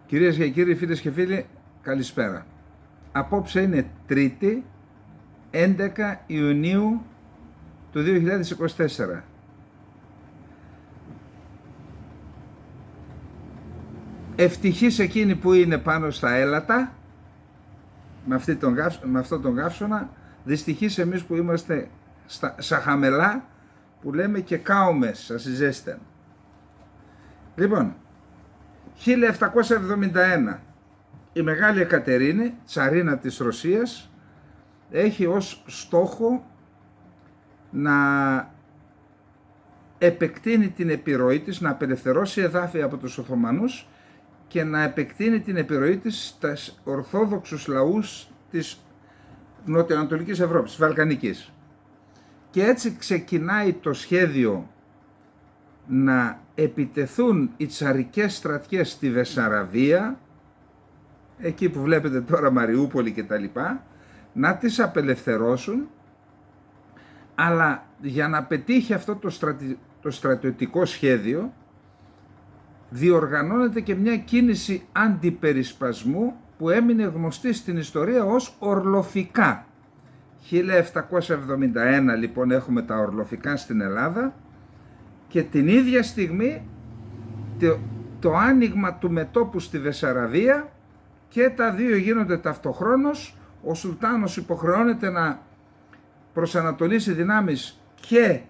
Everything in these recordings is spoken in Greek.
Κυρίες και κύριοι, φίλες και φίλοι, καλησπέρα. Απόψε είναι Τρίτη, 11 Ιουνίου του 2024. Ευτυχής εκείνοι που είναι πάνω στα έλατα, με αυτόν τον καύσωνα, δυστυχείς εμείς που είμαστε στα χαμελά, που λέμε και κάομες, σας ζέστεν. Λοιπόν, 1771, η Μεγάλη Εκατερίνη, τσαρίνα της Ρωσίας, έχει ως στόχο να επεκτείνει την επιρροή της, να απελευθερώσει εδάφια από τους Οθωμανούς και να επεκτείνει την επιρροή της στους ορθόδοξους λαούς της νοτιοανατολικής Ευρώπης, της Βαλκανικής. Και έτσι ξεκινάει το σχέδιο να επιτεθούν οι τσαρικές στρατιές στη Βεσσαραβία, εκεί που βλέπετε τώρα Μαριούπολη και τα λοιπά, να τις απελευθερώσουν, αλλά για να πετύχει αυτό το στρατιωτικό σχέδιο διοργανώνεται και μια κίνηση αντιπερισπασμού που έμεινε γνωστή στην ιστορία ως ορλοφικά. 1771 λοιπόν έχουμε τα ορλοφικά στην Ελλάδα και την ίδια στιγμή το άνοιγμα του μετώπου στη Βεσσαραβία και τα δύο γίνονται ταυτοχρόνως. Ο Σουλτάνος υποχρεώνεται να προσανατολίσει δυνάμεις και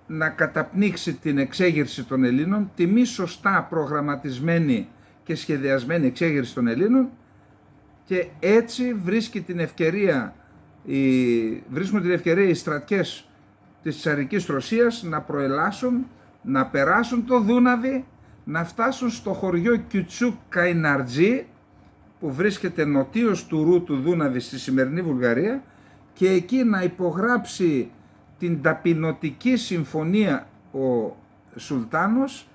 να καταπνίξει την εξέγερση των Ελλήνων, τη μη σωστά προγραμματισμένη και σχεδιασμένη εξέγερση των Ελλήνων, και έτσι βρίσκουν την ευκαιρία οι στρατιές της τσαρικής Ρωσίας να προελάσουν, να περάσουν το Δούναβι, να φτάσουν στο χωριό Κιουτσούκ Καϊναρτζή που βρίσκεται νοτίως του Ρου του Δούναβι στη σημερινή Βουλγαρία, και εκεί να υπογράψει την ταπεινωτική συμφωνία ο Σουλτάνος,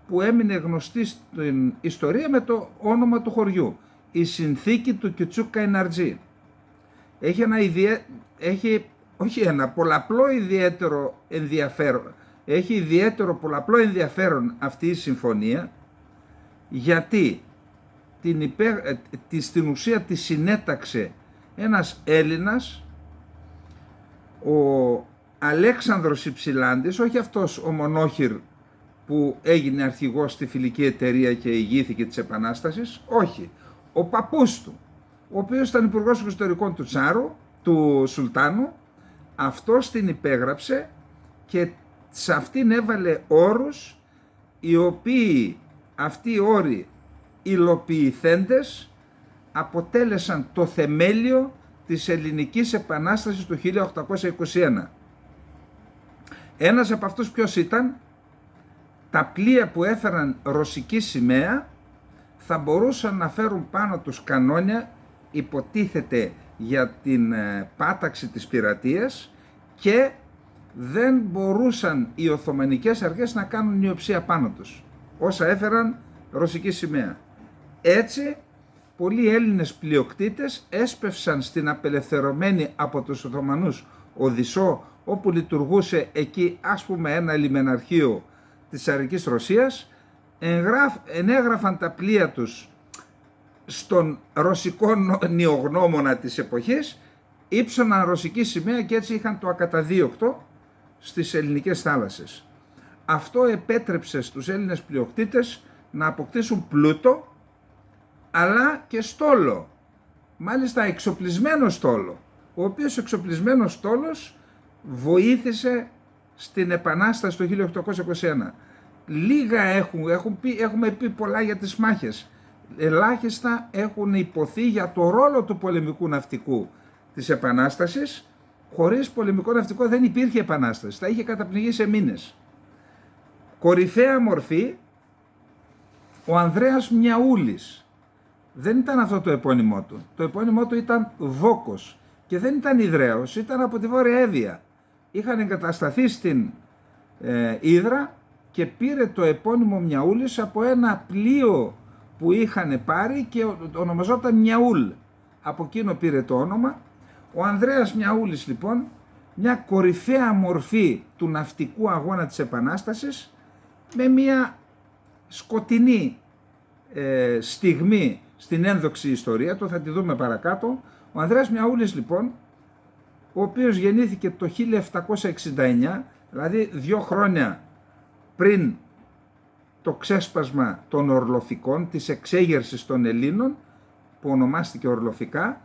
που έμεινε γνωστή στην ιστορία με το όνομα του χωριού, η συνθήκη του Κιουτσούκ Καϊναρτζή. Έχει ιδιαίτερο πολλαπλό ενδιαφέρον αυτή η συμφωνία, γιατί στην ουσία τη συνέταξε ένας Έλληνας, ο Αλέξανδρος Υψηλάντης, όχι αυτός ο μονόχυρ που έγινε αρχηγός στη Φιλική Εταιρεία και ηγήθηκε της Επανάστασης, όχι, ο παππούς του, ο οποίος ήταν υπουργός εξωτερικών του Σουλτάνου. Αυτός την υπέγραψε και σε αυτήν έβαλε όρους, οι οποίοι αυτοί οι όροι υλοποιηθέντες αποτέλεσαν το θεμέλιο της Ελληνικής Επανάστασης του 1821. Ένας από αυτούς ποιος ήταν? Τα πλοία που έφεραν ρωσική σημαία θα μπορούσαν να φέρουν πάνω τους κανόνια, υποτίθεται για την πάταξη της πειρατείας, και δεν μπορούσαν οι Οθωμανικές αρχές να κάνουν νιοψία πάνω τους, όσα έφεραν ρωσική σημαία. Έτσι, πολλοί Έλληνες πλειοκτήτες έσπευσαν στην απελευθερωμένη από τους Οθωμανούς Οδυσσό, όπου λειτουργούσε εκεί ας πούμε ένα λιμεναρχείο της τσαρικής Ρωσίας, ενέγραφαν τα πλοία τους στον ρωσικό νιογνώμονα της εποχής, ύψωναν ρωσική σημαία και έτσι είχαν το ακαταδίωκτο στις ελληνικές θάλασσες. Αυτό επέτρεψε στους Έλληνες πλειοκτήτες να αποκτήσουν πλούτο, αλλά και στόλο, μάλιστα εξοπλισμένο στόλο, ο οποίος εξοπλισμένος στόλος βοήθησε στην Επανάσταση το 1821. Λίγα έχουμε πει πολλά για τις μάχες, ελάχιστα έχουν υποθεί για το ρόλο του πολεμικού ναυτικού της Επανάστασης. Χωρίς πολεμικό ναυτικό δεν υπήρχε Επανάσταση, θα είχε καταπνιγεί σε μήνες. Κορυφαία μορφή, ο Ανδρέας Μιαούλης. Δεν ήταν αυτό το επώνυμό του. Το επώνυμό του ήταν Βόκος και δεν ήταν Ιδραίος, ήταν από τη Βόρεια Εύβοια. Είχαν εγκατασταθεί στην Ύδρα και πήρε το επώνυμο Μιαούλης από ένα πλοίο που είχαν πάρει και ονομαζόταν Μιαούλ. Από εκείνο πήρε το όνομα. Ο Ανδρέας Μιαούλης λοιπόν, μια κορυφαία μορφή του ναυτικού αγώνα της Επανάστασης, με μια σκοτεινή στιγμή στην ένδοξη ιστορία του, θα τη δούμε παρακάτω. Ο Ανδρέας Μιαούλης λοιπόν, ο οποίος γεννήθηκε το 1769, δηλαδή 2 χρόνια πριν το ξέσπασμα των ορλοφικών, της εξέγερσης των Ελλήνων, που ονομάστηκε ορλοφικά,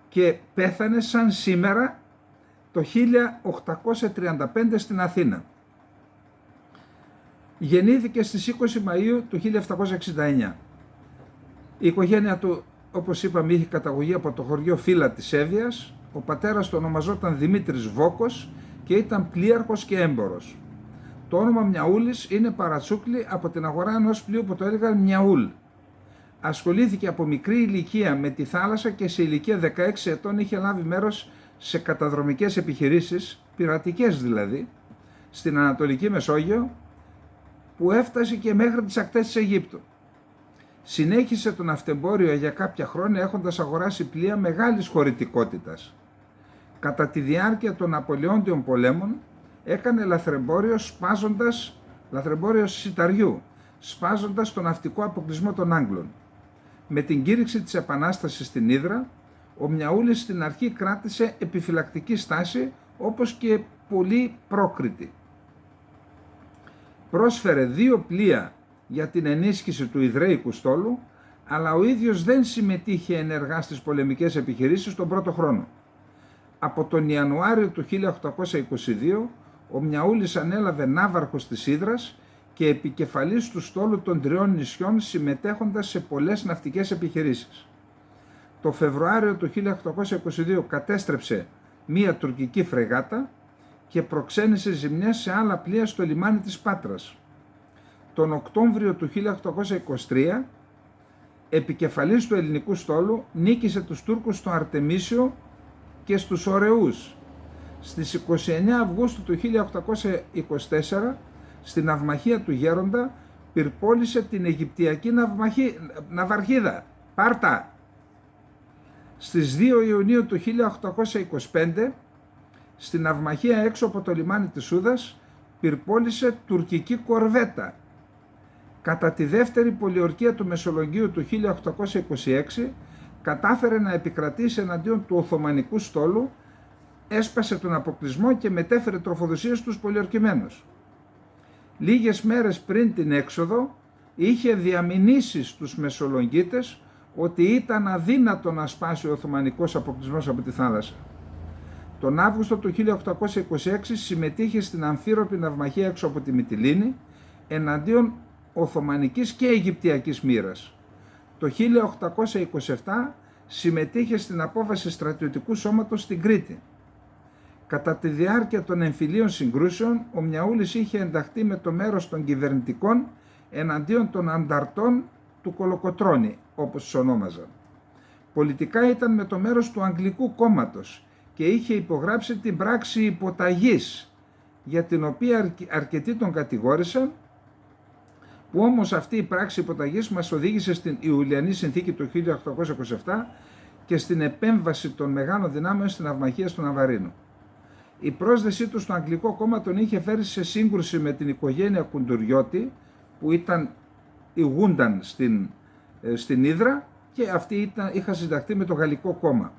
και πέθανε σαν σήμερα το 1835 στην Αθήνα. Γεννήθηκε στις 20 Μαΐου του 1769. Η οικογένεια του, όπως είπαμε, είχε καταγωγή από το χωριό Φύλλα της Εύβοιας. Ο πατέρας του ονομαζόταν Δημήτρης Βόκος και ήταν πλοίαρχος και έμπορος. Το όνομα Μιαούλης είναι παρατσούκλι από την αγορά ενός πλοίου που το έλεγαν Μιαούλ. Ασχολήθηκε από μικρή ηλικία με τη θάλασσα και σε ηλικία 16 ετών είχε λάβει μέρος σε καταδρομικές επιχειρήσεις, πειρατικές δηλαδή, στην Ανατολική Μεσόγειο, που έφτασε και μέχρι τις ακτές της Αιγύπτου. Συνέχισε το ναυτεμπόριο για κάποια χρόνια έχοντας αγοράσει πλοία μεγάλης χωρητικότητας. Κατά τη διάρκεια των Ναπολεόντιων πολέμων έκανε λαθρεμπόριο σιταριού, σπάζοντας τον ναυτικό αποκλεισμό των Άγγλων. Με την κήρυξη της Επανάστασης στην Ύδρα, ο Μιαούλης στην αρχή κράτησε επιφυλακτική στάση, όπως και πολλοί πρόκριτοι. Πρόσφερε 2 πλοία για την ενίσχυση του Ιδραίικου στόλου, αλλά ο ίδιος δεν συμμετείχε ενεργά στις πολεμικές επιχειρήσεις τον πρώτο χρόνο. Από τον Ιανουάριο του 1822, ο Μιαούλης ανέλαβε ναύαρχος της Ύδρας και επικεφαλής του στόλου των 3 νησιών, συμμετέχοντας σε πολλές ναυτικές επιχειρήσεις. Το Φεβρουάριο του 1822 κατέστρεψε μία τουρκική φρεγάτα και προξένησε ζημιές σε άλλα πλοία στο λιμάνι της Πάτρας. Τον Οκτώβριο του 1823, επικεφαλής του ελληνικού στόλου, νίκησε τους Τούρκους στο Αρτεμίσιο και στους Ωρεούς. Στις 29 Αυγούστου του 1824, στην ναυμαχία του Γέροντα, πυρπόλησε την Αιγυπτιακή ναυαρχίδα, Πάρτα. Στις 2 Ιουνίου του 1825, στην ναυμαχία έξω από το λιμάνι της Σούδας, πυρπόλησε τουρκική κορβέτα. Κατά τη δεύτερη πολιορκία του Μεσολογγίου του 1826, κατάφερε να επικρατήσει εναντίον του Οθωμανικού στόλου, έσπασε τον αποκλεισμό και μετέφερε τροφοδοσίες στους πολιορκημένους. Λίγες μέρες πριν την έξοδο, είχε διαμηνήσει στους Μεσολογγίτες ότι ήταν αδύνατο να σπάσει ο Οθωμανικός αποκλεισμός από τη θάλασσα. Τον Αύγουστο του 1826 συμμετείχε στην αμφίροπη ναυμαχία έξω από τη Μυτιλήνη, εναντίον Οθωμανικής και Αιγυπτιακής μοίρας. Το 1827 συμμετείχε στην απόβαση στρατιωτικού σώματος στην Κρήτη. Κατά τη διάρκεια των εμφυλίων συγκρούσεων, ο Μιαούλης είχε ενταχθεί με το μέρος των κυβερνητικών εναντίον των ανταρτών του Κολοκοτρώνη, όπως τους ονόμαζαν. Πολιτικά ήταν με το μέρος του Αγγλικού κόμματος και είχε υπογράψει την πράξη υποταγής, για την οποία αρκετοί τον κατηγόρησαν, που όμως αυτή η πράξη υποταγής μας οδήγησε στην Ιουλιανή Συνθήκη του 1827 και στην επέμβαση των μεγάλων δυνάμεων στην ναυμαχία του Ναβαρίνου. Η πρόσδεσή του στο Αγγλικό κόμμα τον είχε φέρει σε σύγκρουση με την οικογένεια Κουντουριώτη, που ήταν ηγούνταν στην Ύδρα, και αυτοί είχαν συνταχθεί με το Γαλλικό κόμμα.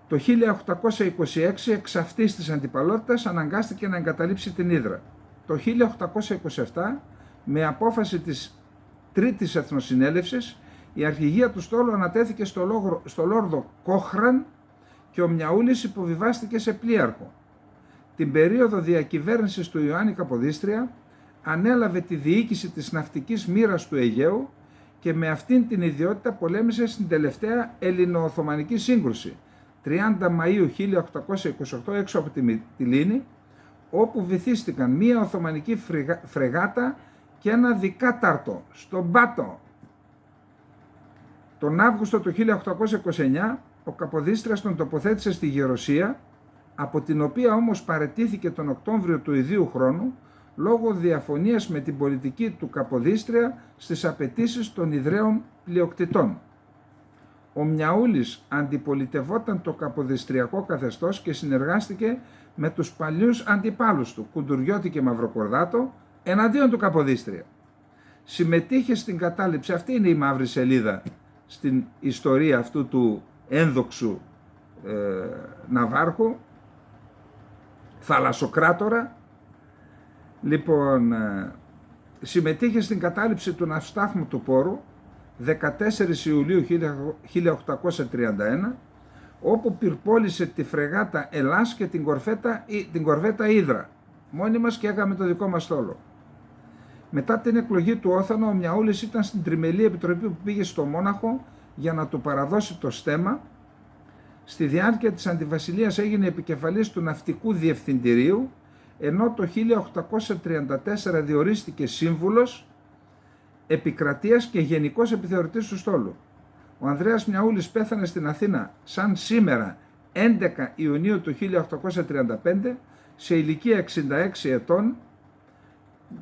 Το 1826, εξ αυτής της αντιπαλότητας, αναγκάστηκε να εγκαταλείψει την Ύδρα. Το 1827, με απόφαση της Τρίτης Εθνοσυνέλευσης, η αρχηγία του στόλου ανατέθηκε στο Λόρδο Κόχραν και ο Μιαούλης υποβιβάστηκε σε πλοίαρχο. Την περίοδο διακυβέρνησης του Ιωάννη Καποδίστρια ανέλαβε τη διοίκηση της ναυτικής μοίρας του Αιγαίου και με αυτήν την ιδιότητα πολέμησε στην τελευταία Ελληνο-Οθωμανική σύγκρουση, 30 Μαΐου 1828 έξω από τη Μυτιλήνη, όπου βυθίστηκαν μία Οθωμανική φρεγάτα και ένα δικάταρτο στον Πάτο. Τον Αύγουστο του 1829 ο Καποδίστριας τον τοποθέτησε στη Γεροσία, από την οποία όμως παραιτήθηκε τον Οκτώβριο του ιδίου χρόνου λόγω διαφωνίας με την πολιτική του Καποδίστρια στις απαιτήσεις των Ιδραίων πλειοκτητών. Ο Μιαούλης αντιπολιτευόταν το καποδιστριακό καθεστώς και συνεργάστηκε με τους παλιούς αντιπάλους του, Κουντουριώτη και Μαυροκορδάτο, εναντίον του Καποδίστρια. συμμετείχε στην κατάληψη, αυτή είναι η μαύρη σελίδα στην ιστορία αυτού του ένδοξου ναυάρχου, θαλασσοκράτορα. Λοιπόν, συμμετείχε στην κατάληψη του ναυστάθμου του Πόρου 14 Ιουλίου 1831, όπου πυρπόλησε τη φρεγάτα Ελλάς και την κορβέτα Ύδρα, μόνοι μας, και έκαμε το δικό μας στόλο. Μετά την εκλογή του Όθανο, ο Μιαούλης ήταν στην τριμελή επιτροπή που πήγε στο Μόναχο για να του παραδώσει το στέμμα. Στη διάρκεια της αντιβασιλείας έγινε επικεφαλής του ναυτικού διευθυντηρίου, ενώ το 1834 διορίστηκε σύμβουλος επικρατείας και γενικός επιθεωρητής του στόλου. Ο Ανδρέας Μιαούλης πέθανε στην Αθήνα σαν σήμερα 11 Ιουνίου του 1835 σε ηλικία 66 ετών.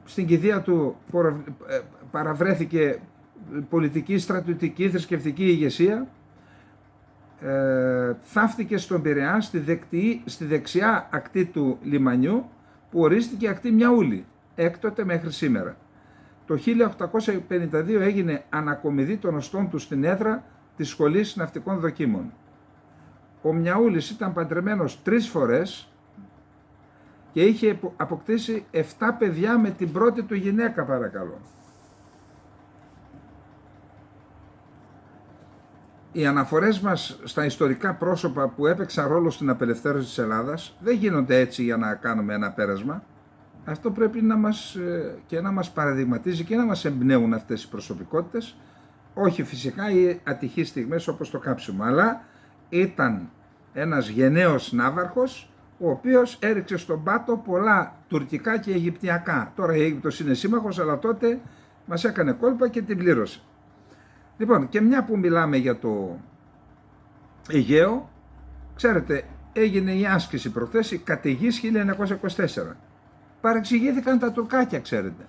Στην κηδεία του παραβρέθηκε πολιτική, στρατιωτική, θρησκευτική ηγεσία. Θαύτηκε στον Πειραιά στη δεξιά ακτή του λιμανιού, που ορίστηκε ακτή Μιαούλη έκτοτε μέχρι σήμερα. Το 1852 έγινε ανακομιδή των οστών του στην έδρα της Σχολής Ναυτικών Δοκίμων. Ο Μιαούλης ήταν παντρεμένος 3 φορές και είχε αποκτήσει 7 παιδιά με την πρώτη του γυναίκα, παρακαλώ. Οι αναφορές μας στα ιστορικά πρόσωπα που έπαιξαν ρόλο στην απελευθέρωση της Ελλάδας δεν γίνονται έτσι για να κάνουμε ένα πέρασμα. Αυτό πρέπει να μας παραδειγματίζει και να μας εμπνέουν αυτές οι προσωπικότητες. Όχι φυσικά οι ατυχείς στιγμές όπως το κάψιμο, αλλά ήταν ένας γενναίος ναύαρχος, ο οποίος έριξε στον πάτο πολλά τουρκικά και αιγυπτιακά. Τώρα η Αίγυπτος είναι σύμμαχος, αλλά τότε μας έκανε κόλπα και την πλήρωσε. Λοιπόν, και μια που μιλάμε για το Αιγαίο, ξέρετε, έγινε η άσκηση προχθές, η καταιγής 1924. Παρεξηγήθηκαν τα τουρκάκια, ξέρετε.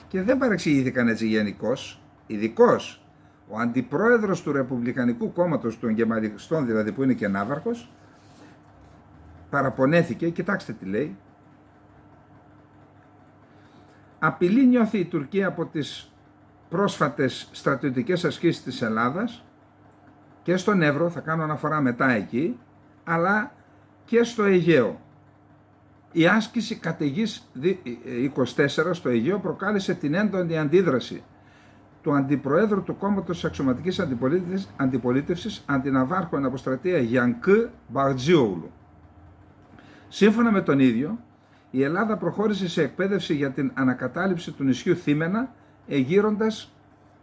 Και δεν παρεξηγήθηκαν έτσι γενικώς, ειδικώς. Ο αντιπρόεδρος του Ρεπουμπλικανικού Κόμματος των Γεμαλιστών, δηλαδή, που είναι και ναύαρχος, παραπονέθηκε, κοιτάξτε τι λέει: απειλή νιώθει η Τουρκία από τις πρόσφατες στρατιωτικές ασκήσεις της Ελλάδας και στον Εύρο, θα κάνω αναφορά μετά εκεί, αλλά και στο Αιγαίο. Η άσκηση καταιγής 24 στο Αιγαίο προκάλεσε την έντονη αντίδραση του Αντιπροέδρου του Κόμματος της Αξιωματικής Αντιπολίτευσης, αντιναβάρχου εν αποστρατεία Γιανκή Μπαρτζίογλου. Σύμφωνα με τον ίδιο, η Ελλάδα προχώρησε σε εκπαίδευση για την ανακατάληψη του νησιού Θήμενα, εγείροντας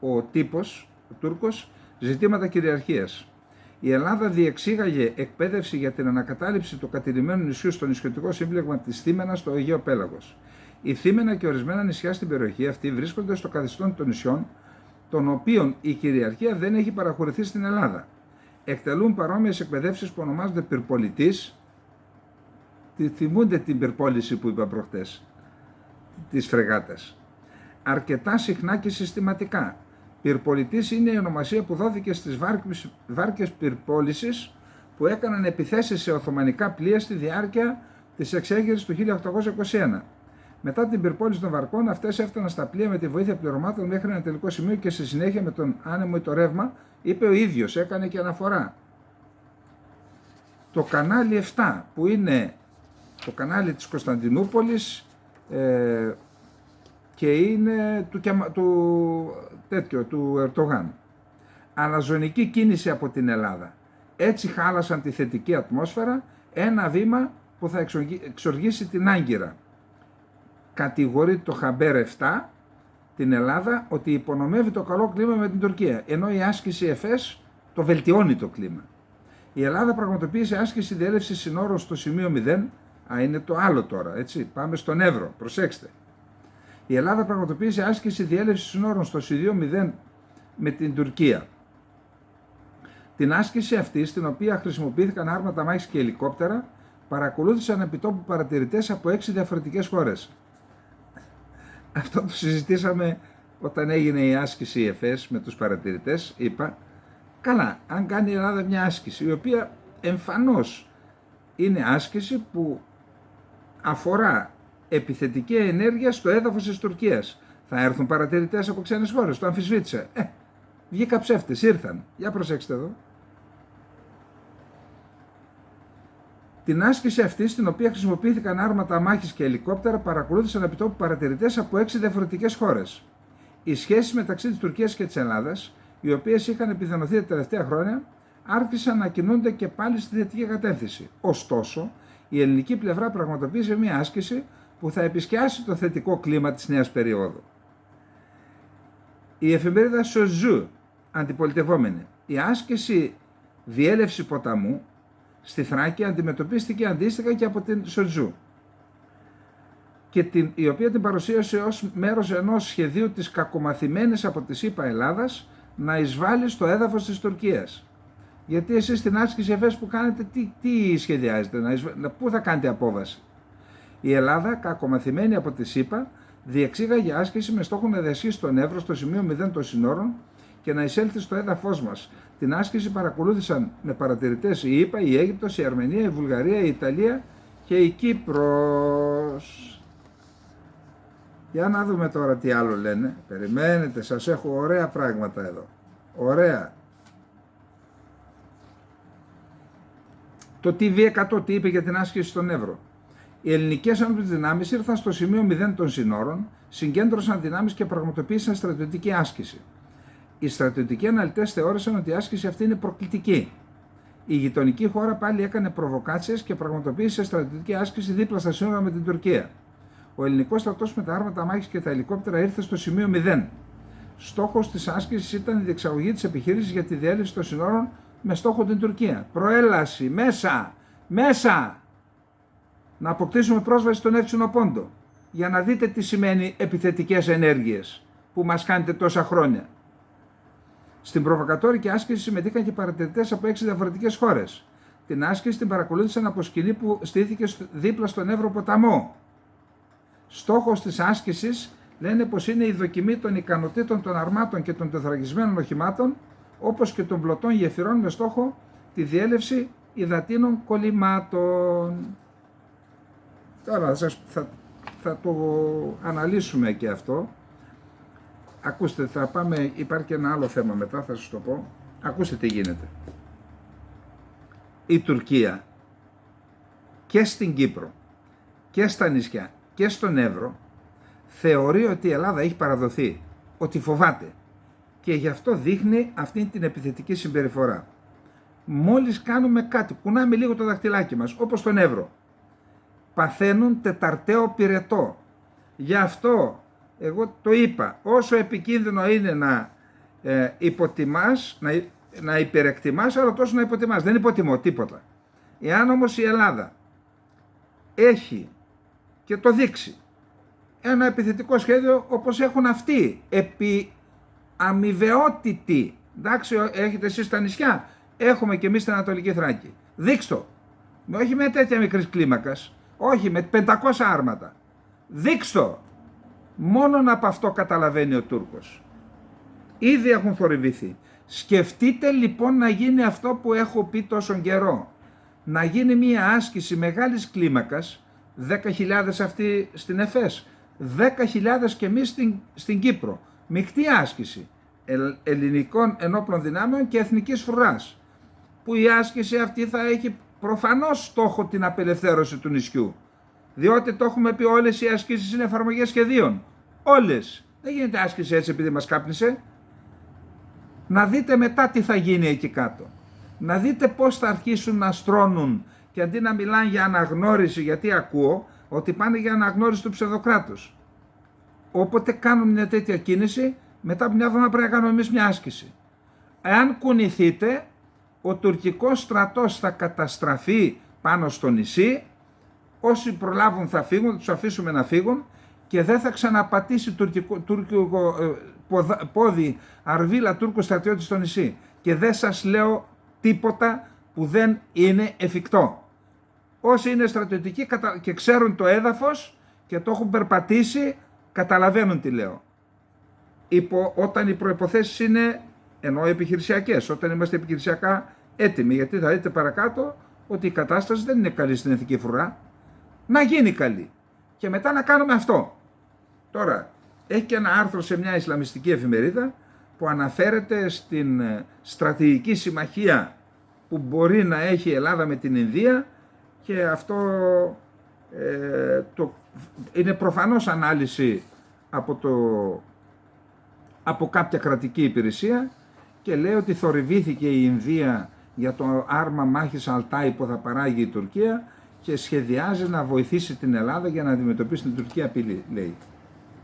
ο τύπος, ο Τούρκος, ζητήματα κυριαρχίας. Η Ελλάδα διεξήγαγε εκπαίδευση για την ανακατάληψη του κατηρημένου νησιού στο νησιωτικό σύμπλεγμα της Θήμενα στο Αιγαίο Πέλαγος. Η Θήμενα και ορισμένα νησιά στην περιοχή αυτή βρίσκονται στο καθεστώς των νησιών, των οποίων η κυριαρχία δεν έχει παραχωρηθεί στην Ελλάδα. Εκτελούν παρόμοιες εκπαιδεύσεις που ονομάζονται πυρπολιτής. Θυμούνται την πυρπόληση που είπα προχτές, της φρεγάτας. Αρκετά συχνά και συστηματικά. Πυρπολιτής είναι η ονομασία που δόθηκε στις βάρκες πυρπόλησης που έκαναν επιθέσεις σε οθωμανικά πλοία στη διάρκεια της εξέγερσης του 1821. Μετά την πυρπόληση των βαρκών, αυτές έφταναν στα πλοία με τη βοήθεια πληρωμάτων μέχρι ένα τελικό σημείο και στη συνέχεια με τον άνεμο ή το ρεύμα, είπε ο ίδιος, έκανε και αναφορά. Το κανάλι 7, που είναι το κανάλι της Κωνσταντινούπολης και είναι του Ερντογάν. Αναζωνική κίνηση από την Ελλάδα. Έτσι χάλασαν τη θετική ατμόσφαιρα, ένα βήμα που θα εξοργήσει την Άγκυρα. Κατηγορεί το Χαμπέρ 7 την Ελλάδα ότι υπονομεύει το καλό κλίμα με την Τουρκία, ενώ η άσκηση ΕΦΕΣ το βελτιώνει το κλίμα. Η Ελλάδα πραγματοποίησε άσκηση διέλευσης συνόρων στο σημείο 0, είναι το άλλο τώρα, έτσι, πάμε στον Εύρο, προσέξτε. Η Ελλάδα πραγματοποίησε άσκηση διέλευσης συνόρων στο σημείο 0 με την Τουρκία. Την άσκηση αυτή, στην οποία χρησιμοποιήθηκαν άρματα μάχης και ελικόπτερα, παρακολούθησαν επιτόπου παρατηρητές από 6 διαφορετικές χώρες. Αυτό το συζητήσαμε όταν έγινε η άσκηση ΕΦΕΣ με τους παρατηρητές. Είπα, καλά, αν κάνει η Ελλάδα μια άσκηση, η οποία εμφανώς είναι άσκηση που αφορά επιθετική ενέργεια στο έδαφος της Τουρκίας, Θα έρθουν παρατηρητές από ξένες χώρες, το αμφισβήτησε. Βγήκα ψεύτες, ήρθαν. Για προσέξτε εδώ. Την άσκηση αυτή, στην οποία χρησιμοποιήθηκαν άρματα μάχης και ελικόπτερα, παρακολούθησαν επιτόπου παρατηρητές από 6 διαφορετικές χώρες. Οι σχέσεις μεταξύ της Τουρκίας και της Ελλάδας, οι οποίες είχαν επιδεινωθεί τα τελευταία χρόνια, άρχισαν να κινούνται και πάλι στη θετική κατεύθυνση. Ωστόσο, η ελληνική πλευρά πραγματοποίησε μια άσκηση που θα επισκιάσει το θετικό κλίμα της νέας περίοδου. Η εφημερίδα Σοζού, αντιπολιτευόμενη, η άσκηση διέλευση ποταμού στη Θράκη αντιμετωπίστηκε αντίστοιχα και από την Σοζού, και η οποία την παρουσίασε ως μέρος ενός σχεδίου της κακομαθημένης από τη ΗΠΑ Ελλάδας να εισβάλλει στο έδαφος της Τουρκίας. Γιατί εσείς στην άσκηση ΕΦΕΣ που κάνετε, τι σχεδιάζετε, πού θα κάνετε απόβαση? Η Ελλάδα, κακομαθημένη από τη ΣΥΠΑ, διεξήγαγε άσκηση με στόχο να διασχίσει τον Εύρο στο σημείο 0 των συνόρων και να εισέλθει στο έδαφος μας. Την άσκηση παρακολούθησαν με παρατηρητές η ΗΠΑ, η Αίγυπτος, η Αρμενία, η Βουλγαρία, η Ιταλία και η Κύπρος. Για να δούμε τώρα τι άλλο λένε. Περιμένετε, σας έχω ωραία πράγματα εδώ. Ωραία. Το TV100 τι είπε για την άσκηση στον Εύρο? Οι ελληνικές άνοπλες δυνάμεις ήρθαν στο σημείο 0 των συνόρων, συγκέντρωσαν δυνάμεις και πραγματοποίησαν στρατιωτική άσκηση. Οι στρατιωτικοί αναλυτές θεώρησαν ότι η άσκηση αυτή είναι προκλητική. Η γειτονική χώρα πάλι έκανε προβοκάτσιες και πραγματοποίησε στρατιωτική άσκηση δίπλα στα σύνορα με την Τουρκία. Ο ελληνικός στρατός με τα άρματα μάχης και τα ελικόπτερα ήρθε στο σημείο 0. Στόχος της άσκησης ήταν η διεξαγωγή της επιχείρησης για τη διέλευση των συνόρων με στόχο την Τουρκία. Προέλαση, μέσα! Να αποκτήσουμε πρόσβαση στον Εύξηνο Πόντο. Για να δείτε τι σημαίνει επιθετικές ενέργειες που μας κάνετε τόσα χρόνια. Στην προβοκατόρικη άσκηση συμμετείχαν και παρατηρητές από 6 διαφορετικές χώρες. Την άσκηση την παρακολούθησαν από σκηνή που στήθηκε δίπλα στον Εύρο ποταμό. Στόχος της άσκησης λένε πως είναι η δοκιμή των ικανοτήτων των αρμάτων και των τεθραγισμένων οχημάτων, όπως και των πλωτών γεφυρών, με στόχο τη διέλευση υδατίνων κολλημάτων. Τώρα θα το αναλύσουμε και αυτό. Ακούστε, υπάρχει και ένα άλλο θέμα μετά, θα σας το πω. Ακούστε τι γίνεται. Η Τουρκία και στην Κύπρο και στα νησιά και στον Εύρο θεωρεί ότι η Ελλάδα έχει παραδοθεί, ότι φοβάται, και γι' αυτό δείχνει αυτή την επιθετική συμπεριφορά. Μόλις κάνουμε κάτι, κουνάμε λίγο το δαχτυλάκι μας, όπως στον Εύρο, παθαίνουν τεταρταίο πυρετό. Γι' αυτό εγώ το είπα, όσο επικίνδυνο είναι να υποτιμάς, να υπερεκτιμάς, αλλά τόσο να υποτιμάς. Δεν υποτιμώ τίποτα. Εάν όμως η Ελλάδα έχει και το δείξει ένα επιθετικό σχέδιο όπως έχουν αυτοί, επί αμοιβαιότητη, εντάξει, έχετε εσείς τα νησιά, έχουμε και εμείς στην Ανατολική Θράκη, δείξτε το, όχι με τέτοια μικρής κλίμακας, όχι με 500 άρματα, δείξτε το. Μόνον από αυτό καταλαβαίνει ο Τούρκος. Ήδη έχουν θορυβηθεί. Σκεφτείτε λοιπόν να γίνει αυτό που έχω πει τόσο καιρό. Να γίνει μια άσκηση μεγάλης κλίμακας, 10.000 αυτοί στην ΕΦΕΣ, 10.000 και εμείς στην Κύπρο. Μεικτή άσκηση ελληνικών ενόπλων δυνάμεων και εθνικής φρουράς. Που η άσκηση αυτή θα έχει προφανώς στόχο την απελευθέρωση του νησιού. Διότι το έχουμε πει, όλες οι ασκήσεις είναι εφαρμογές σχεδίων. Όλες. Δεν γίνεται άσκηση έτσι επειδή μας κάπνισε. Να δείτε μετά τι θα γίνει εκεί κάτω. Να δείτε πώς θα αρχίσουν να στρώνουν και αντί να μιλάνε για αναγνώριση, γιατί ακούω ότι πάνε για αναγνώριση του ψευδοκράτους. Όποτε κάνουν μια τέτοια κίνηση, μετά από μια εβδομάδα πρέπει να κάνουμε εμείς μια άσκηση. Εάν κουνηθείτε, ο τουρκικός στρατός θα καταστραφεί πάνω στο νησί. Όσοι προλάβουν θα φύγουν, θα τους αφήσουμε να φύγουν και δεν θα ξαναπατήσει τουρκικό πόδι αρβίλα Τούρκου στρατιώτη στο νησί. Και δεν σας λέω τίποτα που δεν είναι εφικτό. Όσοι είναι στρατιωτικοί και ξέρουν το έδαφος και το έχουν περπατήσει, καταλαβαίνουν τι λέω. Όταν οι προϋποθέσεις είναι, ενώ επιχειρησιακές, όταν είμαστε επιχειρησιακά έτοιμοι, γιατί θα δείτε παρακάτω ότι η κατάσταση δεν είναι καλή στην εθνική φρουρά. Να γίνει καλή και μετά να κάνουμε αυτό. Τώρα, Έχει και ένα άρθρο σε μια Ισλαμιστική εφημερίδα που αναφέρεται στην στρατηγική συμμαχία που μπορεί να έχει η Ελλάδα με την Ινδία, και αυτό είναι προφανώς ανάλυση από κάποια κρατική υπηρεσία, και λέει ότι θορυβήθηκε η Ινδία για το άρμα μάχης Αλτάι που θα παράγει η Τουρκία και σχεδιάζει να βοηθήσει την Ελλάδα για να αντιμετωπίσει την Τουρκία απειλή, λέει.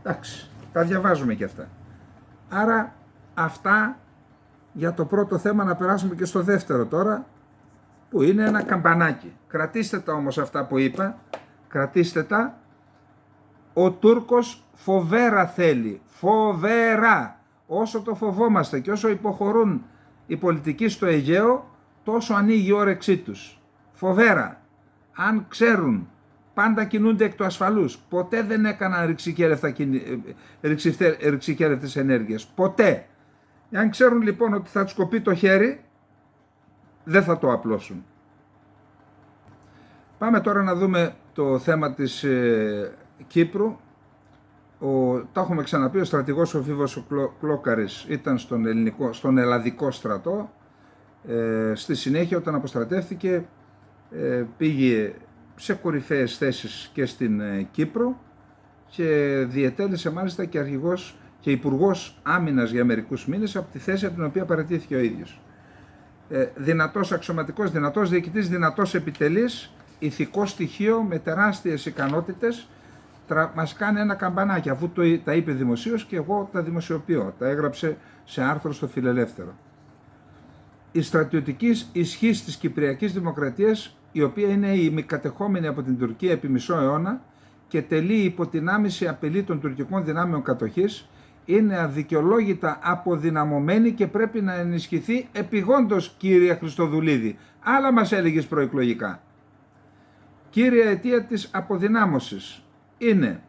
Εντάξει, τα διαβάζουμε και αυτά. Άρα αυτά για το πρώτο θέμα. Να περάσουμε και στο δεύτερο τώρα, που είναι ένα καμπανάκι. Κρατήστε τα όμως αυτά που είπα, κρατήστε τα. Ο Τούρκος φοβέρα θέλει, φοβέρα. Όσο το φοβόμαστε και όσο υποχωρούν οι πολιτικοί στο Αιγαίο, τόσο ανοίγει η όρεξή τους. Φοβέρα. Αν ξέρουν, πάντα κινούνται εκ του ασφαλούς. Ποτέ δεν έκαναν ρηξικέλευτες ενέργειες. Ποτέ. Αν ξέρουν λοιπόν ότι θα τους κοπεί το χέρι, δεν θα το απλώσουν. Πάμε τώρα να δούμε το θέμα της Κύπρου. Το έχουμε ξαναπεί, ο στρατηγός ο Φίβος Κλόκαρης ήταν στον ελλαδικό στρατό. Στη συνέχεια, όταν αποστρατεύθηκε, πήγε σε κορυφαίες θέσεις και στην Κύπρο και διετέλεσε μάλιστα και αρχηγός και υπουργός άμυνας για μερικούς μήνες από τη θέση από την οποία παραιτήθηκε ο ίδιος. Δυνατός αξιωματικός, δυνατός διοικητής, δυνατός επιτελής, ηθικό στοιχείο με τεράστιες ικανότητες. Μας κάνει ένα καμπανάκι, αφού τα είπε δημοσίως και εγώ τα δημοσιοποιώ, τα έγραψε σε άρθρο στο Φιλελεύθερο. Η στρατιωτική ισχύς της Κυπριακής Δημοκρατίας, η οποία είναι η ημικατεχόμενη από την Τουρκία επί μισό αιώνα και τελεί υπό την άμεση απειλή των τουρκικών δυνάμεων κατοχής, είναι αδικαιολόγητα αποδυναμωμένη και πρέπει να ενισχυθεί επιγόντως, κύριε Χριστοδουλίδη. Άλλα μας έλεγες προεκλογικά. Κύρια αιτία της αποδυνάμωσης είναι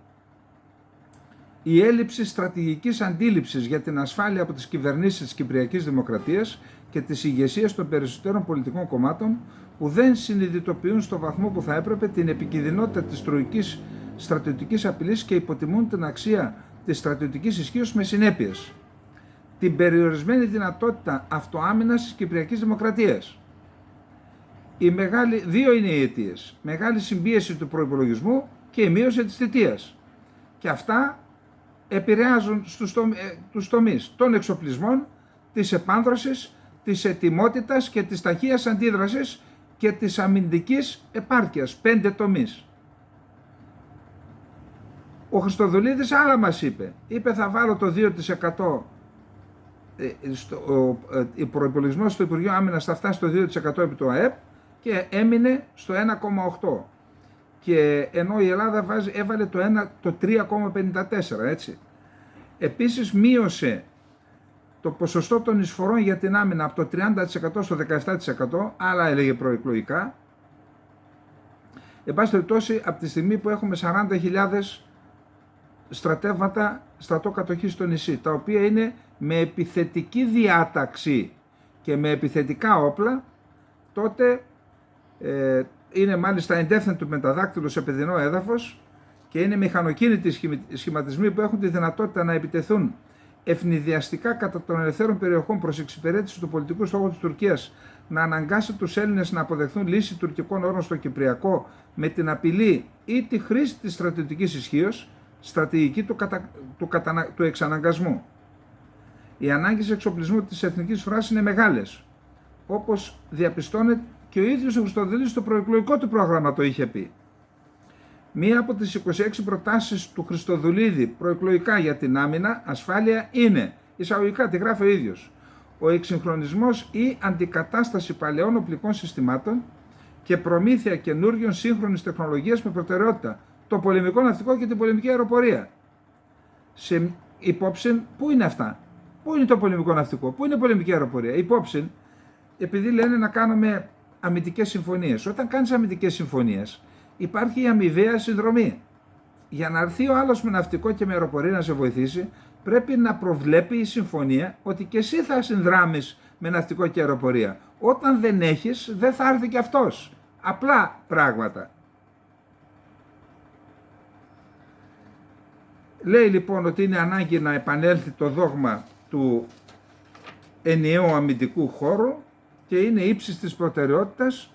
η έλλειψη στρατηγικής αντίληψης για την ασφάλεια από τις κυβερνήσεις της Κυπριακής Δημοκρατίας και της ηγεσίας των περισσότερων πολιτικών κομμάτων, που δεν συνειδητοποιούν στο βαθμό που θα έπρεπε την επικινδυνότητα της τουρκικής στρατιωτικής απειλής και υποτιμούν την αξία της στρατιωτικής ισχύως με συνέπειες. Την περιορισμένη δυνατότητα αυτοάμυνας της Κυπριακής Δημοκρατίας. Δύο είναι οι αιτίες. Μεγάλη συμπίεση του προϋπολογισμού και η μείωση της θητείας. Και αυτά επηρεάζουν τους τομείς των εξοπλισμών, της επάνδρωσης, της ετοιμότητας και της ταχείας αντίδρασης και της αμυντικής επάρκειας. 5 τομείς. Ο Χριστοδουλίδης άλλα μας είπε. Είπε θα βάλω το 2%, ο προϋπολογισμός στο Υπουργείο Άμυνας θα φτάσει στο 2% επί του ΑΕΠ και έμεινε στο 1,8%. Και ενώ η Ελλάδα έβαλε το 3,54%, έτσι. Επίσης μείωσε το ποσοστό των εισφορών για την άμυνα από το 30% στο 17%, άλλα έλεγε προεκλογικά. Εν πάση περιπτώσει, από τη στιγμή που έχουμε 40.000 στρατεύματα στρατό κατοχής στο νησί, τα οποία είναι με επιθετική διάταξη και με επιθετικά όπλα, τότε είναι μάλιστα εντεύθυντο με τα δάκτυλο σε παιδινό έδαφος και είναι μηχανοκίνητοι σχηματισμοί που έχουν τη δυνατότητα να επιτεθούν ευνηδιαστικά κατά των ελευθέρων περιοχών προς εξυπηρέτηση του πολιτικού στόχου της Τουρκίας να αναγκάσει τους Έλληνες να αποδεχθούν λύση τουρκικών όρων στο Κυπριακό με την απειλή ή τη χρήση της στρατιωτικής ισχύως, στρατηγική του εξαναγκασμού. Οι ανάγκες εξοπλισμού της εθνικής φράσης είναι μεγάλες, όπως διαπιστώνεται και ο ίδιος ο Χριστοδουλίδης στο προεκλογικό του πρόγραμμα το είχε πει. Μία από τις 26 προτάσεις του Χριστοδουλίδη προεκλογικά για την άμυνα ασφάλεια είναι, εισαγωγικά τη γράφει ο ίδιος, ο εξυγχρονισμός ή αντικατάσταση παλαιών οπλικών συστημάτων και προμήθεια καινούριων σύγχρονης τεχνολογίας με προτεραιότητα το πολεμικό ναυτικό και την πολεμική αεροπορία. Σε υπόψη, πού είναι αυτά, πού είναι το πολεμικό ναυτικό, πού είναι η πολεμική αεροπορία. Υπόψη, επειδή λένε να κάνουμε αμυντικές συμφωνίες. Όταν κάνεις αμυντικές συμφωνίες, υπάρχει η αμοιβαία συνδρομή. Για να έρθει ο άλλος με ναυτικό και με αεροπορία να σε βοηθήσει, πρέπει να προβλέπει η συμφωνία ότι και εσύ θα συνδράμεις με ναυτικό και αεροπορία. Όταν δεν έχεις, δεν θα έρθει και αυτός. Απλά πράγματα. Λέει λοιπόν ότι είναι ανάγκη να επανέλθει το δόγμα του ενιαίου αμυντικού χώρου και είναι ύψης της προτεραιότητας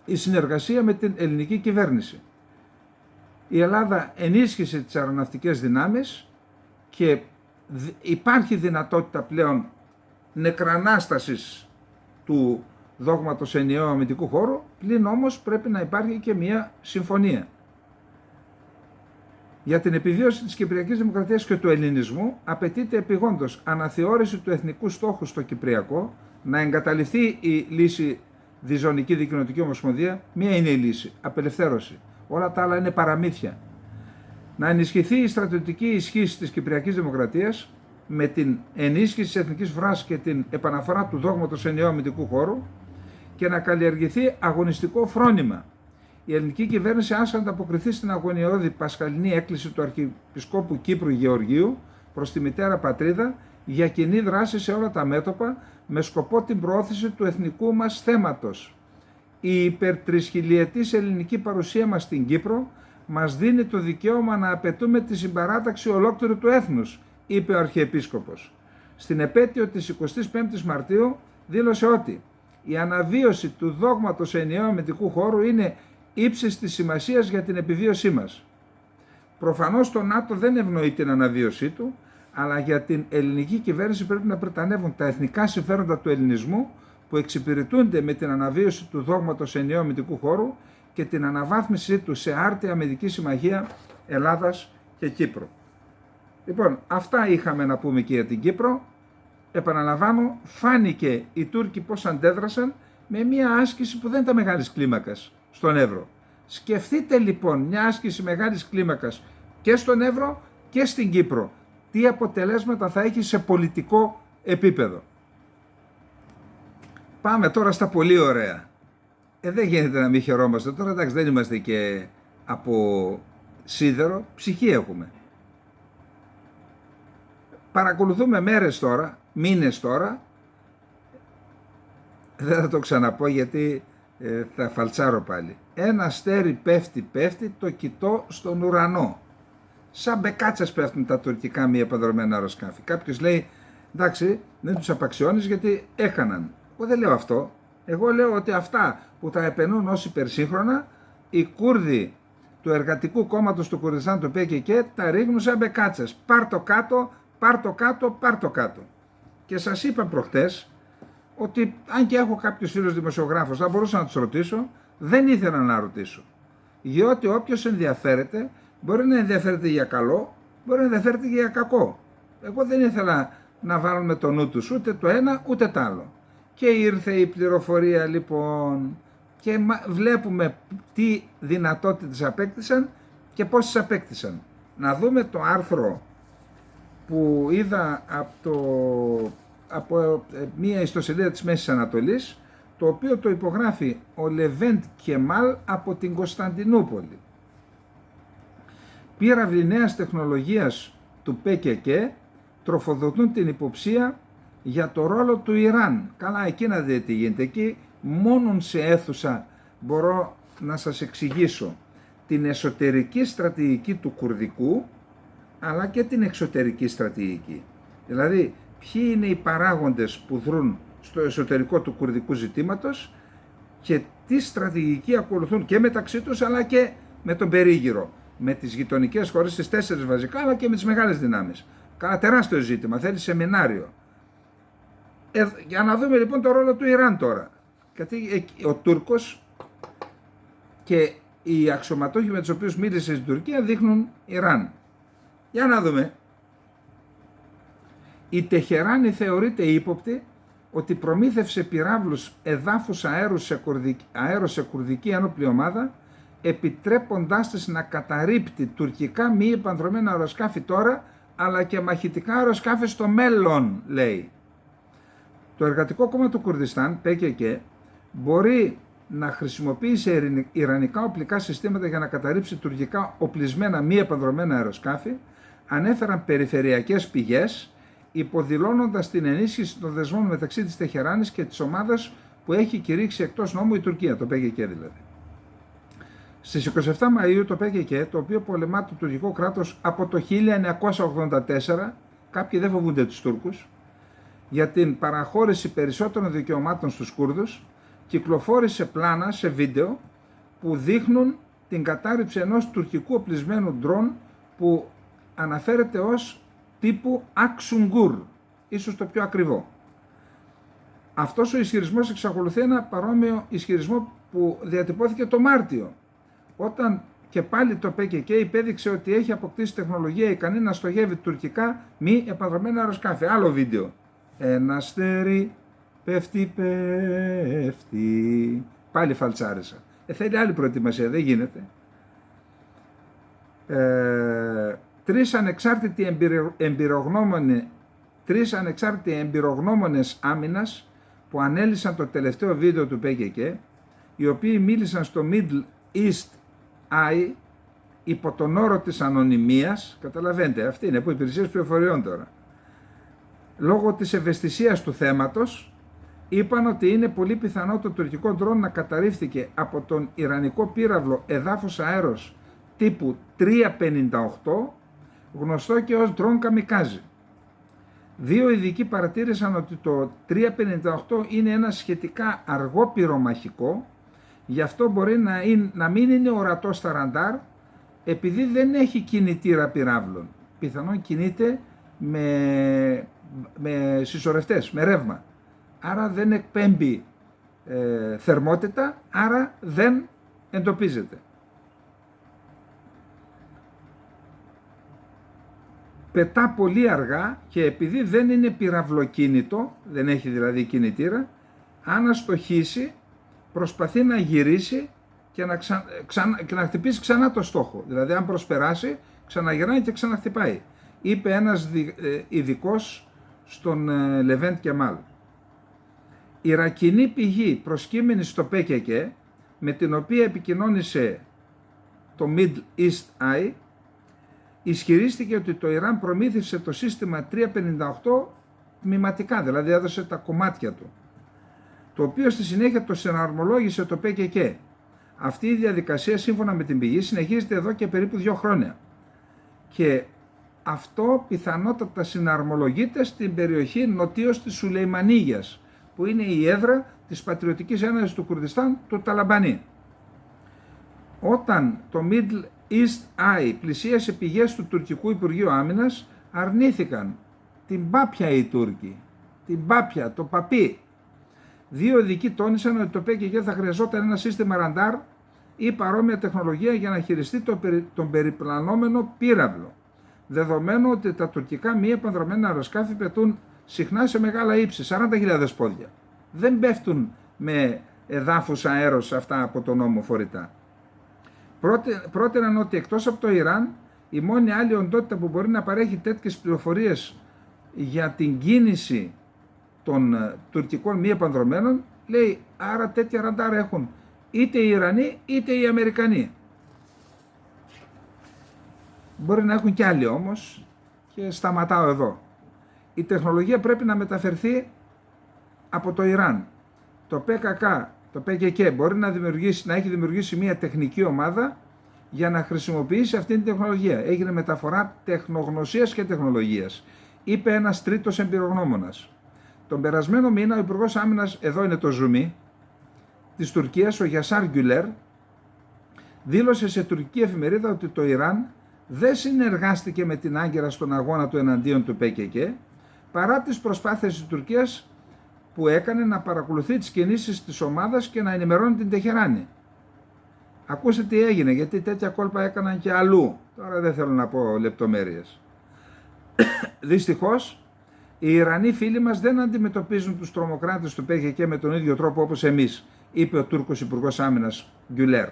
η συνεργασία με την ελληνική κυβέρνηση. Η Ελλάδα ενίσχυσε τις αεροναυτικές δυνάμεις και υπάρχει δυνατότητα πλέον νεκρανάστασης του δόγματος ενιαίου αμυντικού χώρου, πλην όμως πρέπει να υπάρχει και μια συμφωνία. Για την επιβίωση της Κυπριακής Δημοκρατίας και του ελληνισμού απαιτείται επειγόντως αναθεώρηση του εθνικού στόχου στο Κυπριακό, να εγκαταλειφθεί η λύση διζωνική δικοινοτική ομοσπονδία. Μία είναι η λύση, απελευθέρωση. Όλα τα άλλα είναι παραμύθια. Να ενισχυθεί η στρατιωτική ισχύση της Κυπριακής Δημοκρατίας με την ενίσχυση της εθνικής φράσης και την επαναφορά του δόγματος ενιαίου αμυντικού χώρου και να καλλιεργηθεί αγωνιστικό φρόνημα. Η ελληνική κυβέρνηση άρχισε να ανταποκριθεί στην αγωνιώδη πασχαλινή έκκληση του Αρχιεπισκόπου Κύπρου Γεωργίου προς τη μητέρα πατρίδα για κοινή δράση σε όλα τα μέτωπα με σκοπό την προώθηση του εθνικού μας θέματος. Η υπερτρισχιλιετής ελληνική παρουσία μας στην Κύπρο μας δίνει το δικαίωμα να απαιτούμε τη συμπαράταξη ολόκληρου του έθνους, είπε ο Αρχιεπίσκοπος. Στην επέτειο της 25ης Μαρτίου δήλωσε ότι η αναβίωση του δόγματος ενιαίου αμυντικού χώρου είναι ύψης της σημασίας για την επιβίωσή μας. Προφανώς το ΝΑΤΟ δεν ευνοεί την αναβίωσή του, αλλά για την ελληνική κυβέρνηση πρέπει να πρετανεύουν τα εθνικά συμφέροντα του ελληνισμού που εξυπηρετούνται με την αναβίωση του δόγματος ενιαίου αμυντικού χώρου και την αναβάθμιση του σε άρτια αμυντική συμμαχία Ελλάδας και Κύπρου. Λοιπόν, αυτά είχαμε να πούμε και για την Κύπρο. Επαναλαμβάνω, φάνηκε οι Τούρκοι πώς αντέδρασαν με μια άσκηση που δεν ήταν μεγάλης κλίμακας στον Εύρο. Σκεφτείτε λοιπόν μια άσκηση μεγάλης κλίμακας και στον Εύρο και στην Κύπρο. Τι αποτελέσματα θα έχει σε πολιτικό επίπεδο. Πάμε τώρα στα πολύ ωραία. Δεν γίνεται να μην χαιρόμαστε τώρα, εντάξει, δεν είμαστε και από σίδερο, ψυχή έχουμε. Παρακολουθούμε μέρες τώρα, μήνες τώρα, δεν θα το ξαναπώ γιατί θα φαλτσάρω πάλι. Ένα αστέρι πέφτει, το κοιτώ στον ουρανό. Σαν μπεκάτσες πέφτουν τα τουρκικά μη επανδρομένα αεροσκάφη. Κάποιος λέει, εντάξει, δεν τους απαξιώνεις γιατί έκαναν. Εγώ δεν λέω αυτό. Εγώ λέω ότι αυτά που τα επενούν ως υπερσύγχρονα, οι Κούρδοι του Εργατικού Κόμματος του Κουρδιστάν, το ΠΚΚ, τα ρίχνουν σαν μπεκάτσες. Πάρ' το κάτω, πάρ' το κάτω, πάρ' το κάτω. Και σας είπα προχτές ότι αν και έχω κάποιους φίλους δημοσιογράφους, θα μπορούσα να τους ρωτήσω, δεν ήθελα να ρωτήσω. Διότι όποιος ενδιαφέρεται, μπορεί να ενδιαφέρεται για καλό, μπορεί να ενδιαφέρεται για κακό. Εγώ δεν ήθελα να βάλουμε το νου τους ούτε το ένα ούτε το άλλο. Και ήρθε η πληροφορία λοιπόν και βλέπουμε τι δυνατότητες απέκτησαν και πόσες απέκτησαν. Να δούμε το άρθρο που είδα από μία ιστοσελίδα της Μέσης Ανατολής, το οποίο το υπογράφει ο Λεβέντ Κεμάλ από την Κωνσταντινούπολη. Πύραυλοι νέας τεχνολογίας του ΠΚΚ τροφοδοτούν την υποψία για το ρόλο του Ιράν. Καλά, εκεί να δείτε τι γίνεται. Εκεί μόνον σε αίθουσα μπορώ να σας εξηγήσω την εσωτερική στρατηγική του Κουρδικού, αλλά και την εξωτερική στρατηγική. Δηλαδή, ποιοι είναι οι παράγοντες που δρούν στο εσωτερικό του κουρδικού ζητήματος και τι στρατηγική ακολουθούν και μεταξύ τους, αλλά και με τον περίγυρο, με τις γειτονικές χώρες, τις 4 βασικά, αλλά και με τις μεγάλες δυνάμεις. Κάνα τεράστιο ζήτημα, θέλει σεμινάριο. Για να δούμε λοιπόν το ρόλο του Ιράν τώρα. Γιατί ο Τούρκος και οι αξιωματούχοι με τους οποίους μίλησε στην Τουρκία δείχνουν Ιράν. Για να δούμε. Η Τεχεράνη θεωρείται ύποπτη ότι προμήθευσε πυράβλους εδάφους αέρου σε κουρδική ένοπλη ομάδα, επιτρέποντάς της να καταρρίπτει τουρκικά μη επανδρομένα αεροσκάφη τώρα, αλλά και μαχητικά αεροσκάφη στο μέλλον, λέει. Το Εργατικό Κόμμα του Κουρδιστάν, ΠΚΚ, μπορεί να χρησιμοποιήσει ιρανικά οπλικά συστήματα για να καταρρύψει τουρκικά οπλισμένα μη επανδρομένα αεροσκάφη, ανέφεραν περιφερειακές πηγές, υποδηλώνοντας την ενίσχυση των δεσμών μεταξύ της Τεχεράνης και της ομάδας που έχει κηρύξει εκτός νόμου η Τουρκία, το ΠΚΚ δηλαδή. Στις 27 Μαΐου το ΠΚΚ, το οποίο πολεμά το τουρκικό κράτος από το 1984, κάποιοι δεν φοβούνται τους Τούρκους, για την παραχώρηση περισσότερων δικαιωμάτων στους Κούρδους, κυκλοφόρησε πλάνα σε βίντεο που δείχνουν την κατάρριψη ενός τουρκικού οπλισμένου ντρόν που αναφέρεται ως τύπου Αξουνγκούρ, ίσως το πιο ακριβό. Αυτός ο ισχυρισμός εξακολουθεί ένα παρόμοιο ισχυρισμό που διατυπώθηκε το Μάρτιο, όταν και πάλι το ΠΚΚ υπέδειξε ότι έχει αποκτήσει τεχνολογία ικανή να στοχεύει τουρκικά μη επανδρομένα αεροσκάφη. Άλλο βίντεο. Ένα αστέρι πέφτει. Πάλι φαλτσάρισα. Θέλει άλλη προετοιμασία, δεν γίνεται. Τρεις ανεξάρτητοι εμπειρογνώμονες άμυνας που ανέλυσαν το τελευταίο βίντεο του ΠΚΚ, οι οποίοι μίλησαν στο Middle East Eye υπό τον όρο της ανωνυμίας, καταλαβαίνετε, αυτή είναι από υπηρεσίες πληροφοριών τώρα. Λόγω της ευαισθησίας του θέματος, είπαν ότι είναι πολύ πιθανό το τουρκικό ντρόν να καταρρίφθηκε από τον ιρανικό πύραυλο εδάφους αέρος τύπου 358, γνωστό και ως ντρόν καμικάζι. Δύο ειδικοί παρατήρησαν ότι το 358 είναι ένα σχετικά αργό πυρομαχικό, γι' αυτό μπορεί να μην είναι ορατό στα ραντάρ, επειδή δεν έχει κινητήρα πυράβλων. Πιθανόν κινείται με συσσωρευτές, με ρεύμα. Άρα δεν εκπέμπει θερμότητα, άρα δεν εντοπίζεται. Πετά πολύ αργά και επειδή δεν είναι πυραυλοκίνητο, δεν έχει δηλαδή κινητήρα, αν αστοχήσει προσπαθεί να γυρίσει και να χτυπήσει ξανά το στόχο. Δηλαδή αν προσπεράσει ξαναγυρνάει και ξαναχτυπάει. Είπε ένας ειδικός στον Λεβέντ Κεμάλ. Η Ιρακινή πηγή προσκύμενη στο ΠΚΚ, με την οποία επικοινώνησε το Middle East Eye, ισχυρίστηκε ότι το Ιράν προμήθευσε το σύστημα 358 τμηματικά, δηλαδή έδωσε τα κομμάτια του, το οποίο στη συνέχεια το συναρμολόγησε το ΠΚΚ. Αυτή η διαδικασία, σύμφωνα με την πηγή, συνεχίζεται εδώ και περίπου 2 χρόνια. Και αυτό πιθανότατα συναρμολογείται στην περιοχή νοτίως της Σουλεϊμανίγιας, που είναι η έδρα της Πατριωτικής Ένωσης του Κουρδιστάν, του Ταλαμπανί. Όταν το Middle East Eye πλησίασε πηγές του τουρκικού Υπουργείου Άμυνας, αρνήθηκαν την πάπια οι Τούρκοι, την πάπια, το παπί. Δύο ειδικοί τόνισαν ότι το ΠΚΚ θα χρειαζόταν ένα σύστημα ραντάρ ή παρόμοια τεχνολογία για να χειριστεί τον περιπλανόμενο πύραυλο, δεδομένου ότι τα τουρκικά μη επανδρομένα αεροσκάφη πετούν συχνά σε μεγάλα ύψη, 40.000 πόδια. Δεν πέφτουν με εδάφους αέρος αυτά από τον νόμο φορητά. Πρότειναν ότι εκτός από το Ιράν, η μόνη άλλη οντότητα που μπορεί να παρέχει τέτοιες πληροφορίες για την κίνηση των τουρκικών μη επανδρομένων, λέει, άρα τέτοια ραντάρ έχουν είτε οι Ιρανοί είτε οι Αμερικανοί. Μπορεί να έχουν κι άλλοι όμως, και σταματάω εδώ. Η τεχνολογία πρέπει να μεταφερθεί από το Ιράν. Το ΠΚΚ μπορεί να έχει δημιουργήσει μια τεχνική ομάδα για να χρησιμοποιήσει αυτή την τεχνολογία. Έγινε μεταφορά τεχνογνωσίας και τεχνολογίας, είπε ένας τρίτος εμπειρογνώμονας. Τον περασμένο μήνα ο Υπουργός Άμυνας, εδώ είναι το ζουμί, της Τουρκίας, ο Γιασάρ Γκουλέρ, δήλωσε σε τουρκική εφημερίδα ότι το Ιράν δεν συνεργάστηκε με την Άγκυρα στον αγώνα του εναντίον του ΠΚΚ, παρά τις προσπάθειες της Τουρκίας που έκανε να παρακολουθεί τις κινήσεις της ομάδας και να ενημερώνει την Τεχεράνη. Ακούστε τι έγινε, γιατί τέτοια κόλπα έκαναν και αλλού. Τώρα δεν θέλω να πω λεπτομέρειες. Δυστυχώς, οι Ιρανοί φίλοι μας δεν αντιμετωπίζουν τους τρομοκράτες του ΠΚΚ με τον ίδιο τρόπο όπως εμείς, είπε ο Τούρκος Υπουργός Άμυνας Γκουλέρ.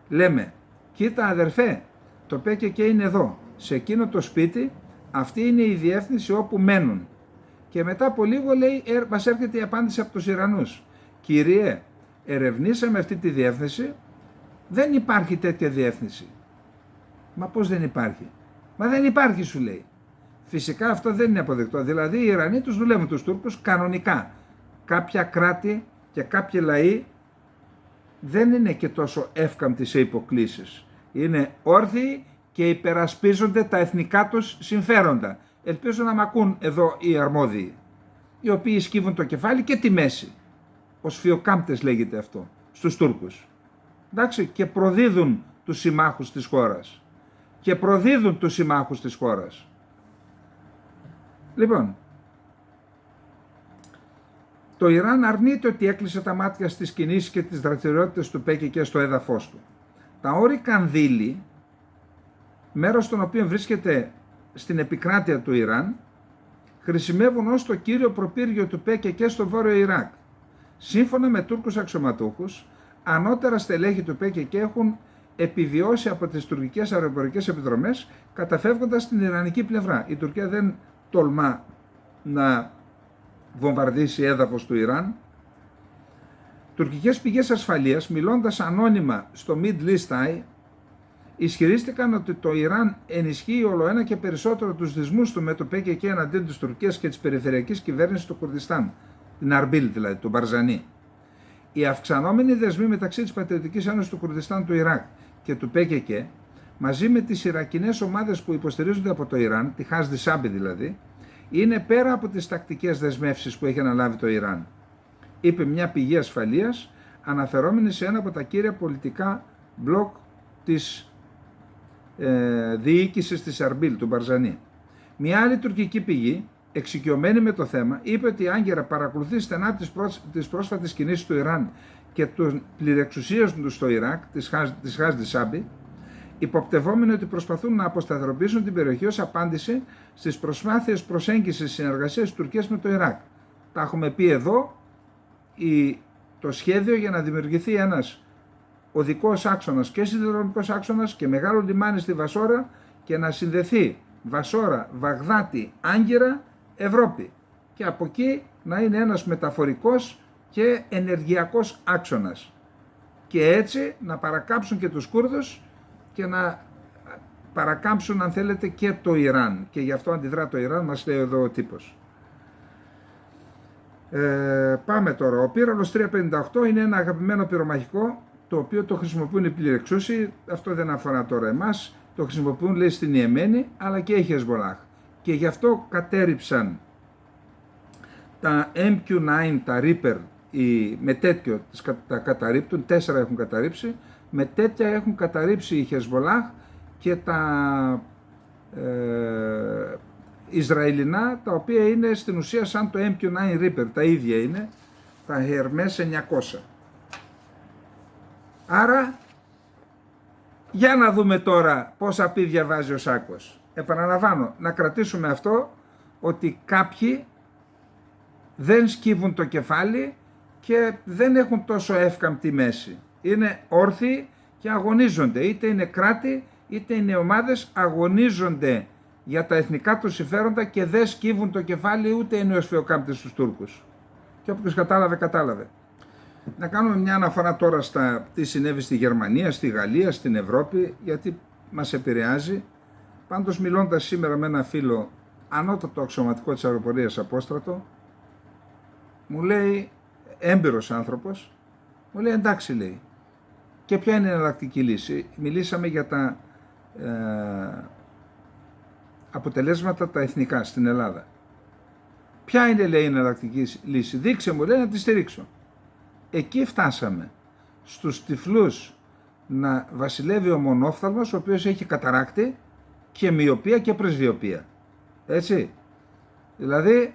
Λέμε, κοίτα αδερφέ, το ΠΚΚ είναι εδώ, σε εκείνο το σπίτι, αυτή είναι η διεύθυνση όπου μένουν. Και μετά από λίγο, λέει, μας έρχεται η απάντηση από τους Ιρανούς. Κύριε, ερευνήσαμε αυτή τη διεύθυνση, δεν υπάρχει τέτοια διεύθυνση. Μα πώς δεν υπάρχει? Μα δεν υπάρχει, σου λέει. Φυσικά αυτό δεν είναι αποδεκτό. Δηλαδή οι Ιρανοί τους δουλεύουν τους Τούρκους κανονικά. Κάποια κράτη και κάποιοι λαοί δεν είναι και τόσο εύκαμπτοι σε υποκλίσεις. Είναι όρθιοι και υπερασπίζονται τα εθνικά τους συμφέροντα. Ελπίζω να μ' ακούν εδώ οι αρμόδιοι, οι οποίοι σκύβουν το κεφάλι και τη μέση. Ως φιοκάμπτες λέγεται αυτό, στους Τούρκους. Εντάξει, και προδίδουν τους συμμάχους της χώρας. Λοιπόν, το Ιράν αρνείται ότι έκλεισε τα μάτια στις κινήσεις και τις δραστηριότητες του ΠΚΚ στο έδαφος του. Τα όρη Κανδύλη, μέρος των οποίων βρίσκεται στην επικράτεια του Ιράν, χρησιμεύουν ως το κύριο προπύργιο του ΠΚΚ στο βόρειο Ιράκ. Σύμφωνα με Τούρκους αξιωματούχους, ανώτερα στελέχη του ΠΚΚ έχουν επιβιώσει από τις τουρκικές αεροπορικές επιδρομές, καταφεύγοντας στην ιρανική πλευρά. Η Τουρκία δεν τολμά να βομβαρδίσει έδαφος του Ιράν. Τουρκικές πηγές ασφαλείας, μιλώντας ανώνυμα στο Middle East Eye, ισχυρίστηκαν ότι το Ιράν ενισχύει ολοένα και περισσότερο τους δυσμούς του με το ΠΚΚ εναντίον της Τουρκίας και της περιφερειακής κυβέρνησης του Κουρδιστάν, την Αρμπίλ δηλαδή, του Μπαρζανί. Οι αυξανόμενοι δεσμοί μεταξύ της Πατριωτικής Ένωσης του Κουρδιστάν του Ιράκ και του ΠΚΚ, μαζί με τις Ιρακινές ομάδες που υποστηρίζονται από το Ιράν, τη Χάσδι Σάμπι δηλαδή, είναι πέρα από τις τακτικές δεσμεύσεις που έχει αναλάβει το Ιράν, είπε μια πηγή ασφαλείας αναφερόμενη σε ένα από τα κύρια πολιτικά μπλοκ της διοίκησης της Αρμπίλ, του Μπαρζανί. Μια άλλη τουρκική πηγή, εξοικειωμένη με το θέμα, είπε ότι η Άγκυρα παρακολουθεί στενά τις πρόσφατες κινήσεις του Ιράν και των πληρεξουσίων του στο Ιράκ, της Χάσδι Σάμπι, υποπτευόμενοι ότι προσπαθούν να αποσταθεροποιήσουν την περιοχή ως απάντηση στις προσπάθειες προσέγγισης συνεργασίας της Τουρκίας με το Ιράκ. Τα έχουμε πει εδώ, το σχέδιο για να δημιουργηθεί ένας οδικός άξονας και σιδηροδρομικός άξονας και μεγάλο λιμάνι στη Βασόρα και να συνδεθεί Βασόρα, Βαγδάτη, Άγκυρα, Ευρώπη. Και από εκεί να είναι ένας μεταφορικός και ενεργειακός άξονας. Και έτσι να παρακάψουν και τους Κούρδους και να παρακάμψουν, αν θέλετε, και το Ιράν. Και γι' αυτό αντιδρά το Ιράν, μας λέει εδώ ο τύπος. Πάμε τώρα. Ο πύραλος 358 είναι ένα αγαπημένο πυρομαχικό, το οποίο το χρησιμοποιούν οι πληρεξούσιοι. Αυτό δεν αφορά τώρα εμάς. Το χρησιμοποιούν, λέει, στην Ιεμένη, αλλά και η Χεσμολάχ. Και γι' αυτό κατέριψαν τα MQ-9, τα Reaper, με τέτοιο τα καταρρίπτουν, 4 έχουν καταρρύψει, με τέτοια έχουν καταρρύψει η Χεσμολάχ και τα Ισραηλινά, τα οποία είναι στην ουσία σαν το MQ-9 Reaper, τα ίδια είναι, τα Hermes 900. Άρα, για να δούμε τώρα πόσα πίδια βάζει ο σάκος. Επαναλαμβάνω, να κρατήσουμε αυτό, ότι κάποιοι δεν σκύβουν το κεφάλι και δεν έχουν τόσο εύκαμπτη μέση. Είναι όρθιοι και αγωνίζονται, είτε είναι κράτη είτε είναι ομάδες, αγωνίζονται για τα εθνικά τους συμφέροντα και δεν σκύβουν το κεφάλι, ούτε είναι ως φεοκάμπτες στους Τούρκους. Και όποιος κατάλαβε, κατάλαβε. Να κάνουμε μια αναφορά τώρα στα τι συνέβη στη Γερμανία, στη Γαλλία, στην Ευρώπη, γιατί μας επηρεάζει. Πάντως, μιλώντας σήμερα με ένα φίλο ανώτατο αξιωματικό της αεροπορίας Απόστρατο, μου λέει, έμπειρος άνθρωπος, μου λέει, εντάξει, λέει, και ποια είναι η εναλλακτική λύση. Μιλήσαμε για τα αποτελέσματα τα εθνικά στην Ελλάδα. Ποια είναι, λέει, η εναλλακτική λύση? Δείξε μου, λέει, να τη στηρίξω. Εκεί φτάσαμε στους τυφλούς να βασιλεύει ο μονόφθαλμος, ο οποίος έχει καταράκτη και μοιοπία και πρεσβειοπία. Έτσι. Δηλαδή,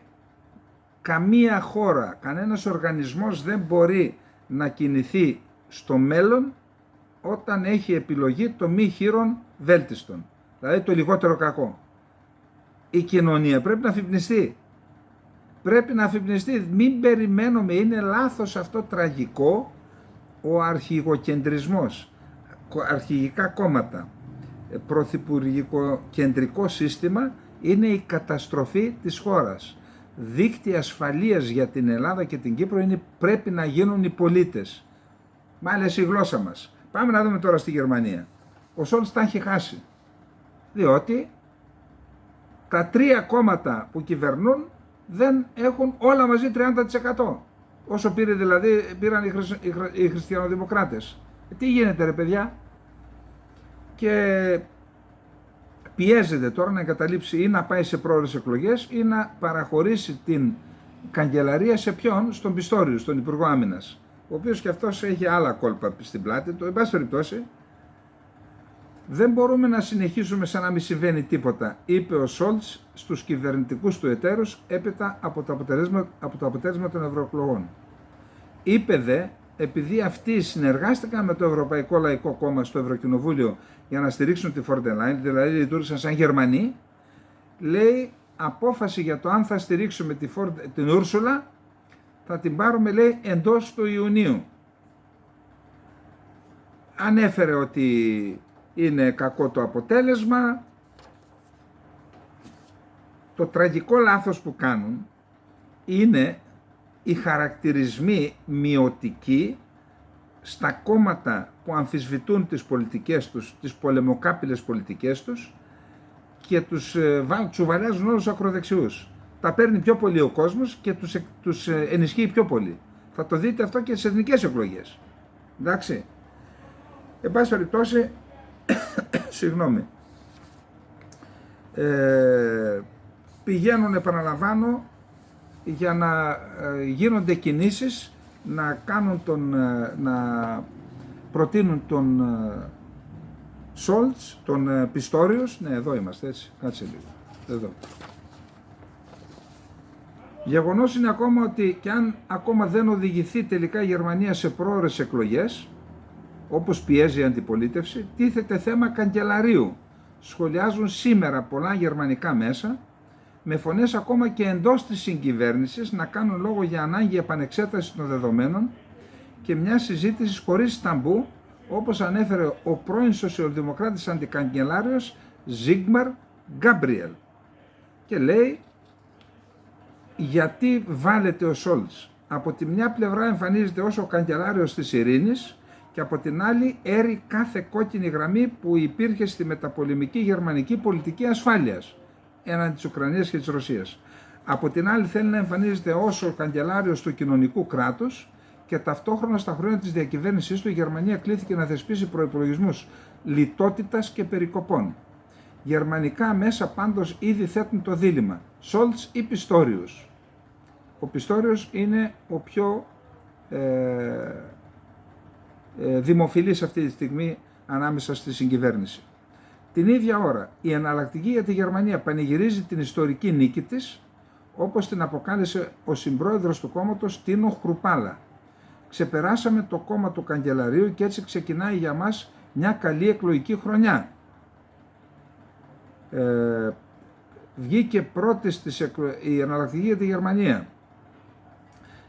καμία χώρα, κανένας οργανισμός δεν μπορεί να κινηθεί στο μέλλον όταν έχει επιλογή το μη χείρον βέλτιστον. Δηλαδή το λιγότερο κακό. Η κοινωνία πρέπει να αφυπνιστεί. Πρέπει να αφυπνιστεί. Μην περιμένουμε, είναι λάθος αυτό, τραγικό, ο αρχηγοκεντρισμός, αρχηγικά κόμματα, πρωθυπουργικοκεντρικό σύστημα είναι η καταστροφή της χώρας. Δίκτυα ασφαλείας για την Ελλάδα και την Κύπρο πρέπει να γίνουν οι πολίτες. Μάλιστα η γλώσσα μας. Πάμε να δούμε τώρα στη Γερμανία. Ο Σόλτς τα έχει χάσει. Διότι τα τρία κόμματα που κυβερνούν δεν έχουν όλα μαζί 30%. όσο πήρε δηλαδή, πήραν οι χριστιανοδημοκράτες. Τι γίνεται ρε παιδιά? Και πιέζεται τώρα να εγκαταλείψει ή να πάει σε πρόορες εκλογές ή να παραχωρήσει την καγκελαρία σε ποιον? Στον Πιστόριου, στον Υπουργό Άμυνας, ο οποίος και αυτός έχει άλλα κόλπα στην πλάτη του. Εν πάση περιπτώσει, δεν μπορούμε να συνεχίσουμε σαν να μην συμβαίνει τίποτα, είπε ο Σόλτς στους κυβερνητικούς του εταίρους έπειτα από το αποτέλεσμα των ευρωεκλογών. Είπε δε, επειδή αυτοί συνεργάστηκαν με το Ευρωπαϊκό Λαϊκό Κόμμα στο Ευρωκοινοβούλιο για να στηρίξουν τη Φόντερ Λάιεν, δηλαδή λειτουργήσαν σαν Γερμανοί, λέει, απόφαση για το αν θα στηρίξουμε την Ούρσουλα θα την πάρουμε, λέει, εντός του Ιουνίου. Ανέφερε ότι είναι κακό το αποτέλεσμα. Το τραγικό λάθος που κάνουν είναι οι χαρακτηρισμοί μειωτικοί στα κόμματα που αμφισβητούν τις πολιτικές τους, τις πολεμοκάπηλες πολιτικές τους, και τους τσουβαλιάζουν όλους τους ακροδεξιούς. Τα παίρνει πιο πολύ ο κόσμος και τους ενισχύει πιο πολύ. Θα το δείτε αυτό και στις εθνικές εκλογές. Εντάξει. Εν πάση περιπτώσει, συγγνώμη, πηγαίνουν, επαναλαμβάνω, για να γίνονται κινήσεις να προτείνουν τον Σόλτς, τον Πιστόριος. Ναι, εδώ είμαστε, έτσι, κάτσε λίγο, εδώ. Γεγονός είναι ακόμα ότι και αν ακόμα δεν οδηγηθεί τελικά η Γερμανία σε πρόορες εκλογές, όπως πιέζει η αντιπολίτευση, τίθεται θέμα καγκελαρίου. Σχολιάζουν σήμερα πολλά γερμανικά μέσα, με φωνές ακόμα και εντός της συγκυβέρνησης να κάνουν λόγο για ανάγκη επανεξέταση των δεδομένων και μια συζήτηση χωρίς ταμπού, όπως ανέφερε ο πρώην σοσιαλδημοκράτης αντικαγκελάριος Ζίγμαρ Γκάμπριελ. Και λέει, γιατί βάλετε ο Σόλτς? Από τη μια πλευρά εμφανίζεται ως ο καγκελάριος της ειρήνης και από την άλλη έρει κάθε κόκκινη γραμμή που υπήρχε στη μεταπολεμική γερμανική πολιτική ασφάλειας έναντι της Ουκρανίας και της Ρωσίας. Από την άλλη θέλει να εμφανίζεται ως ο καγκελάριος του κοινωνικού κράτους και ταυτόχρονα στα χρόνια της διακυβέρνησής του η Γερμανία κλήθηκε να θεσπίσει προϋπολογισμούς λιτότητας και περικοπών. Γερμανικά μέσα πάντως ήδη θέτουν το δίλημμα Σόλτς ή Πιστόριος. Ο Πιστόριος είναι ο πιο δημοφιλής αυτή τη στιγμή ανάμεσα στη συγκυβέρνηση. Την ίδια ώρα η εναλλακτική για τη Γερμανία πανηγυρίζει την ιστορική νίκη της, όπως την αποκάλεσε ο συμπρόεδρος του κόμματος Τίνο Χρουπάλα. Ξεπεράσαμε το κόμμα του καγκελαρίου και έτσι ξεκινάει για μας μια καλή εκλογική χρονιά. Βγήκε πρώτη η εναλλακτική για τη Γερμανία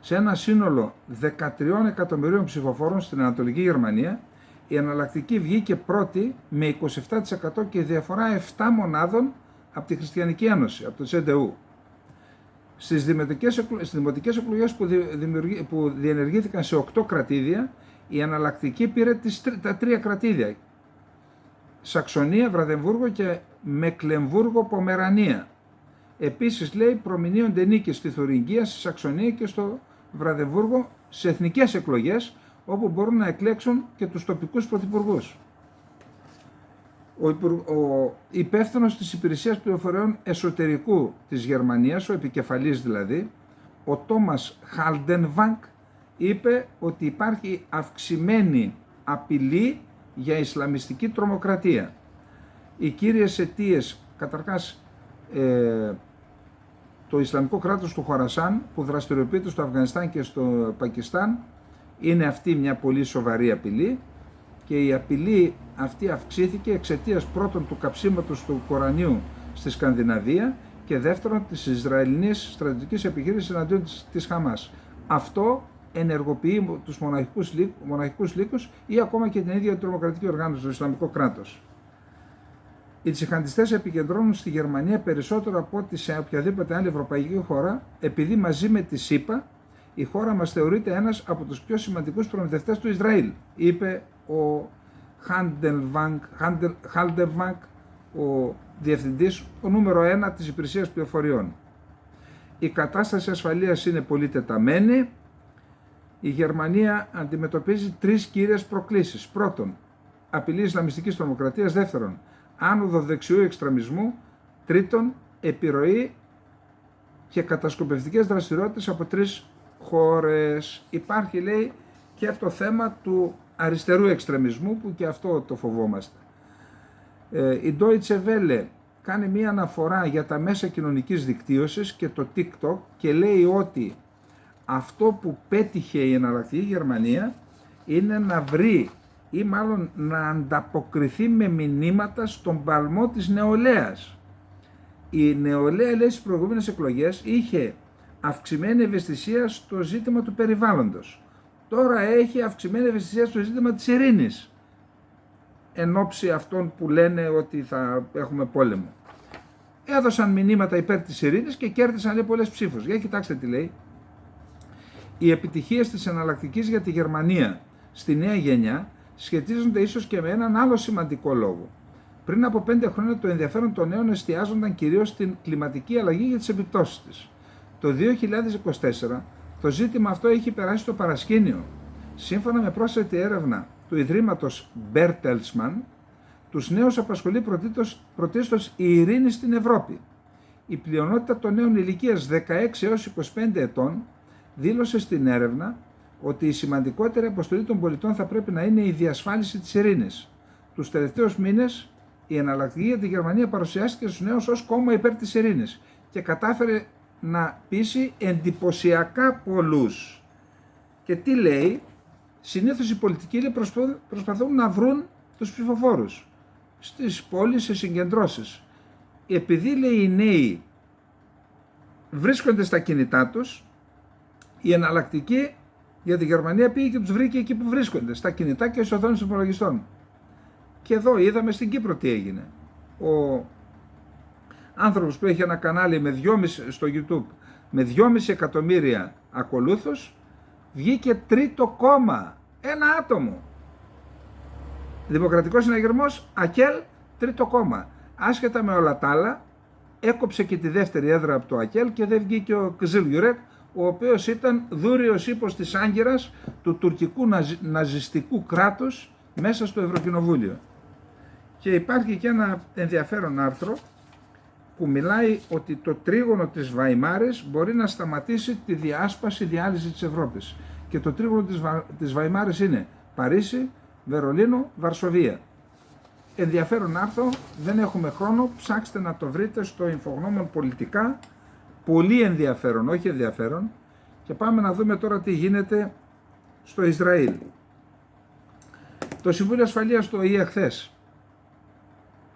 σε ένα σύνολο 13 εκατομμυρίων ψηφοφόρων στην Ανατολική Γερμανία. Η εναλλακτική βγήκε πρώτη με 27% και διαφορά 7 μονάδων από τη Χριστιανική Ένωση, από το CDU. Στις δημοτικές εκλογές που διενεργήθηκαν σε 8 κρατήδια, η εναλλακτική πήρε τα 3 κρατήδια. Σαξονία, Βραδεμβούργο και Μεκλεμβούργο Πομερανία. Επίσης, λέει, προμηνύονται νίκες στη Θουρινγκία, στη Σαξονία και στο Βραδεμβούργο σε εθνικές εκλογές, όπου μπορούν να εκλέξουν και τους τοπικούς πρωθυπουργούς. Ο υπεύθυνος της Υπηρεσίας Πληροφοριών Εσωτερικού της Γερμανίας, ο επικεφαλής δηλαδή, ο Τόμας Χάλντενβανκ, είπε ότι υπάρχει αυξημένη απειλή για ισλαμιστική τρομοκρατία. Οι κύριες αιτίες, καταρχάς, το Ισλαμικό κράτος του Χορασάν που δραστηριοποιείται στο Αφγανιστάν και στο Πακιστάν, είναι αυτή μια πολύ σοβαρή απειλή, και η απειλή αυτή αυξήθηκε εξαιτίας πρώτον του καψίματος του Κορανίου στη Σκανδιναβία και δεύτερον της Ισραηλινής στρατιωτικής επιχείρησης εναντίον της Χαμάς. Αυτό ενεργοποιεί τους μοναχικούς λύκους ή ακόμα και την ίδια την τρομοκρατική οργάνωση, το Ισλαμικό κράτος. Οι τσιχαντιστές επικεντρώνουν στη Γερμανία περισσότερο από ό,τι σε οποιαδήποτε άλλη ευρωπαϊκή χώρα, επειδή μαζί με τη ΣΥΠΑ η χώρα μας θεωρείται ένας από τους πιο σημαντικούς προμηθευτές του Ισραήλ, είπε ο Χάλντενβανκ, ο διευθυντής, ο νούμερο 1 της Υπηρεσίας Πληροφοριών. Η κατάσταση ασφαλείας είναι πολύ τεταμένη. η Γερμανία αντιμετωπίζει 3 κύριες προκλήσεις. Πρώτον, απειλή Ισλαμιστικής τρομοκρατίας. Δεύτερον, άνοδο δεξιού εξτρεμισμού. Τρίτον, επιρροή και κατασκοπευτικές δραστηριότητες από 3 χώρες. Υπάρχει, λέει, και το θέμα του αριστερού εξτρεμισμού, που και αυτό το φοβόμαστε. Η Deutsche Welle κάνει μία αναφορά για τα μέσα κοινωνικής δικτύωσης και το TikTok και λέει ότι αυτό που πέτυχε η εναλλακτική Γερμανία είναι να βρει ή μάλλον να ανταποκριθεί με μηνύματα στον παλμό της νεολαίας. Η νεολαία, λέει, στις προηγούμενες εκλογές είχε αυξημένη ευαισθησία στο ζήτημα του περιβάλλοντος. Τώρα έχει αυξημένη ευαισθησία στο ζήτημα της ειρήνης, εν ώψη αυτών που λένε ότι θα έχουμε πόλεμο. Έδωσαν μηνύματα υπέρ της ειρήνης και κέρδισαν, λέει, πολλές ψήφους. Για κοιτάξτε τι λέει. Οι επιτυχίες της εναλλακτικής για τη Γερμανία στη νέα γενιά σχετίζονται ίσως και με έναν άλλο σημαντικό λόγο. Πριν από 5 χρόνια το ενδιαφέρον των νέων εστιάζονταν κυρίως στην κλιματική αλλαγή και τις επιπτώσεις της. Το 2024 το ζήτημα αυτό έχει περάσει στο παρασκήνιο. Σύμφωνα με πρόσθετη έρευνα του Ιδρύματος Bertelsmann, τους νέους απασχολεί πρωτίστως η ειρήνη στην Ευρώπη. Η πλειονότητα των νέων ηλικίας 16 έως 25 ετών δήλωσε στην έρευνα ότι η σημαντικότερη αποστολή των πολιτών θα πρέπει να είναι η διασφάλιση της ειρήνης. Τους τελευταίους μήνες η εναλλακτική για τη Γερμανία παρουσιάστηκε στους νέους ως κόμμα υπέρ της ειρήνης και κατάφερε να πείσει εντυπωσιακά πολλούς. Και τι λέει? Συνήθως οι πολιτικοί, λέει, προσπαθούν να βρουν τους ψηφοφόρους στις πόλεις, σε συγκεντρώσεις. Επειδή, λέει, οι νέοι βρίσκονται στα κινητά τους, η εναλλακτική για τη Γερμανία πήγε και τους βρήκε εκεί που βρίσκονται, στα κινητά και στις οθόνες των υπολογιστών. Και εδώ είδαμε στην Κύπρο τι έγινε. Ο άνθρωπος που έχει ένα κανάλι με 2,5 στο YouTube με 2,5 εκατομμύρια ακολούθους βγήκε τρίτο κόμμα. Ένα άτομο. Δημοκρατικός Συναγερμός, ΑΚΕΛ, τρίτο κόμμα. Άσχετα με όλα τα άλλα, έκοψε και τη δεύτερη έδρα από το ΑΚΕΛ και δεν βγήκε ο Κζιλ-Γιουρέκ, ο οποίος ήταν δούριος ύπος της άγκυρας του τουρκικού ναζιστικού κράτους μέσα στο Ευρωκοινοβούλιο. Και υπάρχει και ένα ενδιαφέρον άρθρο που μιλάει ότι το τρίγωνο της Βαϊμάρης μπορεί να σταματήσει τη διάλυση της Ευρώπης. Και το τρίγωνο της Βαϊμάρης είναι Παρίσι, Βερολίνο, Βαρσοβία. Ενδιαφέρον άρθρο, δεν έχουμε χρόνο, ψάξτε να το βρείτε στο Infognomon πολιτικά. Πολύ ενδιαφέρον, όχι ενδιαφέρον. Και πάμε να δούμε τώρα τι γίνεται στο Ισραήλ. Το Συμβούλιο Ασφαλείας του ΟΗΕ χθες.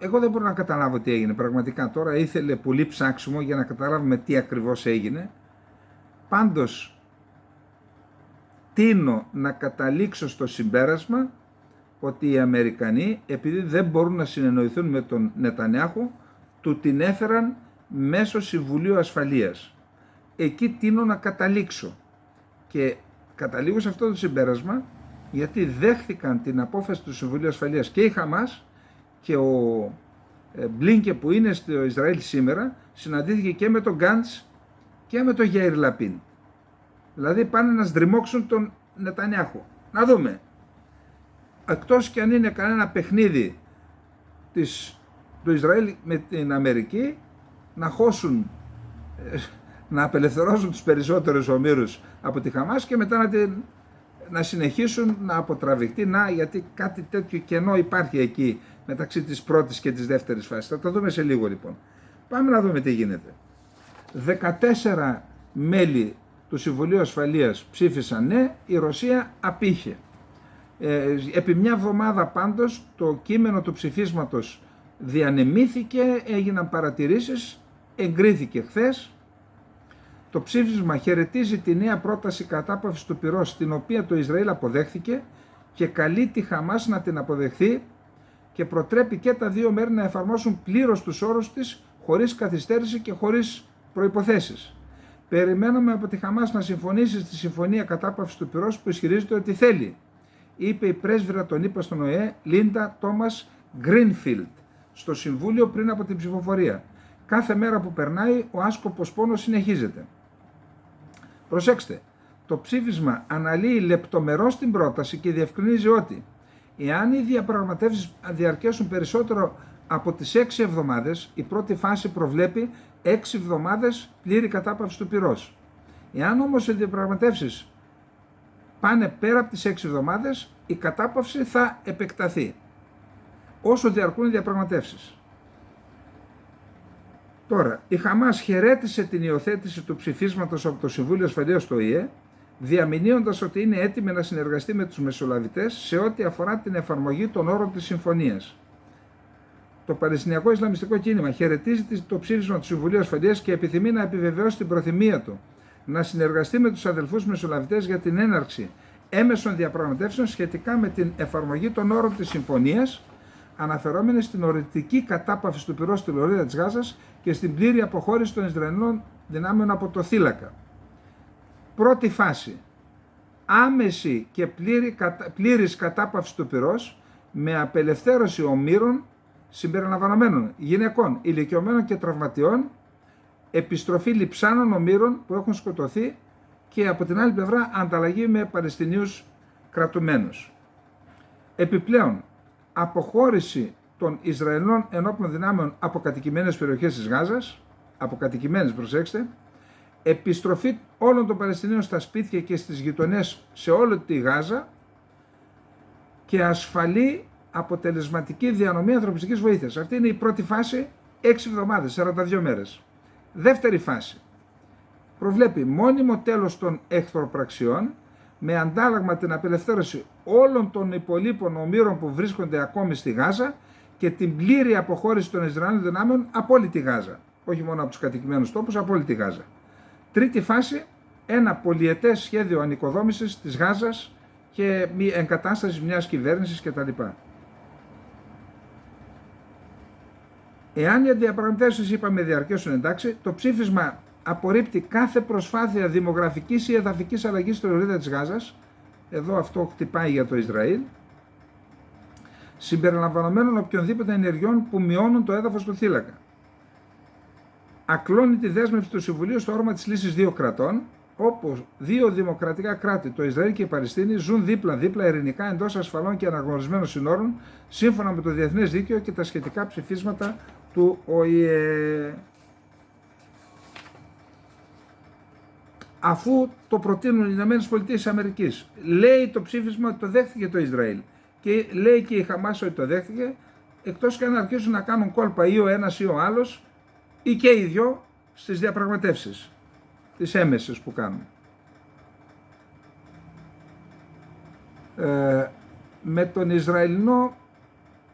Εγώ δεν μπορώ να καταλάβω τι έγινε πραγματικά. Τώρα ήθελε πολύ ψάξιμο για να καταλάβουμε τι ακριβώς έγινε. Πάντως, τείνω να καταλήξω στο συμπέρασμα ότι οι Αμερικανοί, επειδή δεν μπορούν να συνεννοηθούν με τον Νετανιάχου, του την έφεραν μέσω Συμβουλίου Ασφαλείας. Εκεί τείνω να καταλήξω. Και καταλήγω σε αυτό το συμπέρασμα γιατί δέχθηκαν την απόφαση του Συμβουλίου Ασφαλείας και η Χαμάς και ο Μπλίνκε που είναι στο Ισραήλ σήμερα συναντήθηκε και με τον Γκάντς και με τον Γιαΐρ Λαπίν. Δηλαδή πάνε να σδριμώξουν τον Νετανιάχου. Να δούμε. Εκτός και αν είναι κανένα παιχνίδι του Ισραήλ με την Αμερική, να χώσουν, να απελευθερώσουν τους περισσότερους ομήρους από τη Χαμάς και μετά να συνεχίσουν να αποτραβηχτεί, γιατί κάτι τέτοιο κενό υπάρχει εκεί μεταξύ της πρώτης και της δεύτερης φάσης. Θα το δούμε σε λίγο λοιπόν. Πάμε να δούμε τι γίνεται. 14 μέλη του Συμβουλίου Ασφαλείας ψήφισαν ναι, η Ρωσία απήχε. Επί μια εβδομάδα πάντως το κείμενο του ψηφίσματος διανεμήθηκε, έγιναν παρατηρήσεις, εγκρίθηκε χθες. Το ψήφισμα χαιρετίζει τη νέα πρόταση κατάπαυσης του πυρός, την οποία το Ισραήλ αποδέχθηκε και καλεί τη Χαμάς να την αποδεχθεί και προτρέπει και τα δύο μέρη να εφαρμόσουν πλήρως τους όρους της, χωρίς καθυστέρηση και χωρίς προϋποθέσεις. Περιμένουμε από τη Χαμάς να συμφωνήσει στη συμφωνία κατάπαυσης του πυρός που ισχυρίζεται ότι θέλει, είπε η πρέσβυρα των ΗΠΑ στον ΟΗΕ, Λίντα Τόμας Γκρίνφιλντ, στο Συμβούλιο πριν από την ψηφοφορία. Κάθε μέρα που περνάει, ο άσκοπος πόνος συνεχίζεται. Προσέξτε, το ψήφισμα αναλύει λεπτομερώς την πρόταση και διευκρινίζει ότι εάν οι διαπραγματεύσεις διαρκέσουν περισσότερο από τις 6 εβδομάδες, η πρώτη φάση προβλέπει 6 εβδομάδες πλήρη κατάπαυση του πυρός. Εάν όμως οι διαπραγματεύσεις πάνε πέρα από τις 6 εβδομάδες, η κατάπαυση θα επεκταθεί όσο διαρκούν οι διαπραγματεύσεις. Τώρα, η Χαμάς χαιρέτησε την υιοθέτηση του ψηφίσματος από το Συμβούλιο Ασφαλείας του ΟΗΕ, διαμηνύοντας ότι είναι έτοιμη να συνεργαστεί με τους μεσολαβητές σε ό,τι αφορά την εφαρμογή των όρων της συμφωνίας. Το Παλαιστινιακό Ισλαμιστικό Κίνημα χαιρετίζει το ψήφισμα του Συμβουλίου Ασφαλείας και επιθυμεί να επιβεβαιώσει την προθυμία του να συνεργαστεί με τους αδελφούς μεσολαβητές για την έναρξη έμεσων διαπραγματεύσεων σχετικά με την εφαρμογή των όρων της συμφωνίας, αναφερόμενοι στην οριστική κατάπαυση του πυρός στη λωρίδα της Γάζας και στην πλήρη αποχώρηση των Ισραηλινών δυνάμεων από το θύλακα. Πρώτη φάση. Άμεση και πλήρης κατάπαυση του πυρός με απελευθέρωση ομήρων συμπεριλαμβανομένων γυναικών, ηλικιωμένων και τραυματιών, επιστροφή λειψάνων ομήρων που έχουν σκοτωθεί και από την άλλη πλευρά ανταλλαγή με Παλαιστινίους κρατουμένους. Επιπλέον, αποχώρηση των Ισραηλινών ενόπλων δυνάμεων από κατοικημένες περιοχές της Γάζας, αποκατοικημένες προσέξτε, επιστροφή όλων των Παλαιστινίων στα σπίτια και στις γειτονιές σε όλη τη Γάζα και ασφαλή αποτελεσματική διανομή ανθρωπιστικής βοήθειας. Αυτή είναι η πρώτη φάση, 6 εβδομάδες, 42 μέρες. Δεύτερη φάση προβλέπει μόνιμο τέλος των εχθροπραξιών με αντάλλαγμα την απελευθέρωση όλων των υπολείπων ομήρων που βρίσκονται ακόμη στη Γάζα και την πλήρη αποχώρηση των Ισραηλινών δυνάμεων από όλη τη Γάζα. Όχι μόνο από τους κατοικημένους τόπους, από όλη τη Γάζα. Τρίτη φάση, ένα πολυετές σχέδιο ανοικοδόμησης της Γάζας και εγκατάσταση μιας κυβέρνησης κτλ. Εάν οι διαπραγματεύσεις, είπαμε, διαρκέσουν εντάξει, το ψήφισμα απορρίπτει κάθε προσπάθεια δημογραφικής ή εδαφικής αλλαγής στη λωρίδα της Γάζας. Εδώ αυτό χτυπάει για το Ισραήλ. Συμπεριλαμβανομένων οποιονδήποτε ενεργειών που μειώνουν το έδαφος του θύλακα. Ακλώνει τη δέσμευση του Συμβουλίου στο όρομα της λύσης δύο κρατών, όπου δύο δημοκρατικά κράτη, το Ισραήλ και η Παλαιστίνη, ζουν δίπλα-δίπλα ειρηνικά εντός ασφαλών και αναγνωρισμένων συνόρων, σύμφωνα με το διεθνές δίκαιο και τα σχετικά ψηφίσματα του ΟΗΕ. Αφού το προτείνουν οι ΗΠΑ, λέει το ψήφισμα ότι το δέχτηκε το Ισραήλ και λέει και η Χαμάς ότι το δέχτηκε, εκτός και αν αρχίσουν να κάνουν κόλπα ή ο ένας ή ο άλλος ή και οι δυο στις διαπραγματεύσεις, τις έμεσες που κάνουν. Με τον Ισραηλινό